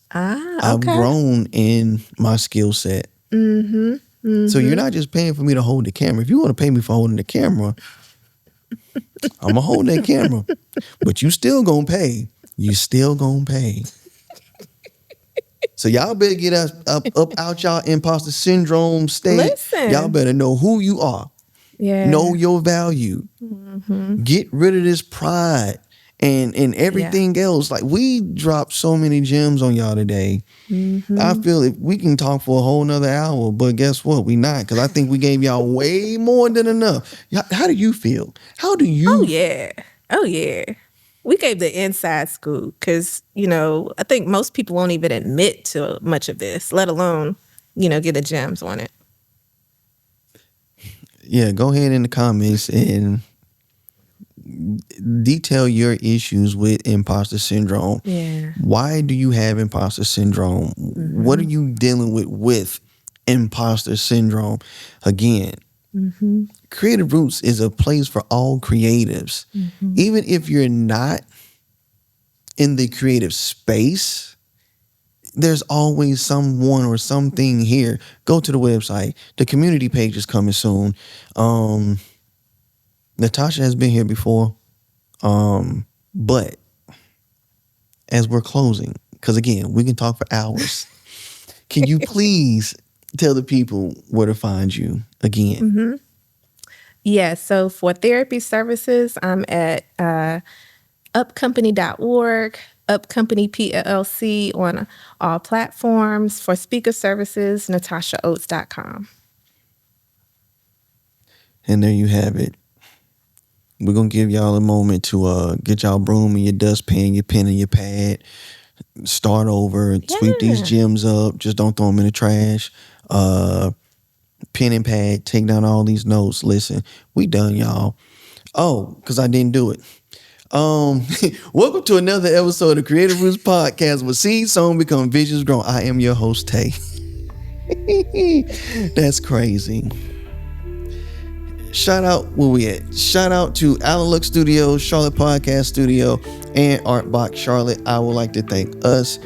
I've grown in my skill set. So you're not just paying for me to hold the camera. If you want to pay me for holding the camera, I'm gonna hold that camera. But you still gonna pay. You still gonna pay. So y'all better get us up out y'all imposter syndrome state. Listen. Y'all better know who you are. Yeah. Know your value. Get rid of this pride and everything else. Like, we dropped so many gems on y'all today. I feel if we can talk for a whole nother hour, but guess what? We not, because I think we gave y'all way more than enough. How do you feel? How do you? Oh yeah. We gave the inside scoop because, I think most people won't even admit to much of this, let alone, get the gems on it. Yeah, go ahead in the comments and detail your issues with imposter syndrome. Yeah. Why do you have imposter syndrome? What are you dealing with imposter syndrome? Again, Creative Roots is a place for all creatives. Even if you're not in the creative space, there's always someone or something here. Go to the website. The community page is coming soon. Natasha has been here before. But as we're closing, because again, we can talk for hours. Can you please tell the people where to find you again? Yeah, so for therapy services, I'm at upcompany.org, Upcompany PLC on all platforms. For speaker services, natashaoates.com. And there you have it. We're going to give y'all a moment to get y'all broom and your dustpan, your pen and your pad. Start over, sweep these gems up. Just don't throw them in the trash. Pen and pad, take down all these notes. Listen, we done, y'all. Oh, because I didn't do it. Welcome to another episode of Creative Roots Podcast, where seeds sown become visions grown. I am your host, Tay. That's crazy. Shout out where we at. Shout out to Alan Luck Studios, Charlotte Podcast Studio, and Art Box Charlotte. I would like to thank us.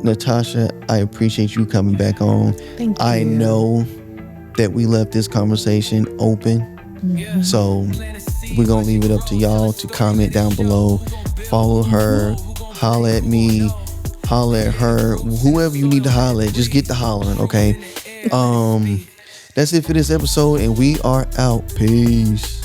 Natasha, I appreciate you coming back on. Thank you. I know that we left this conversation open. So we're going to leave it up to y'all to comment down below. Follow her. Holler at me. Holler at her. Whoever you need to holler at, just get the hollering, okay? That's it for this episode, and we are out. Peace.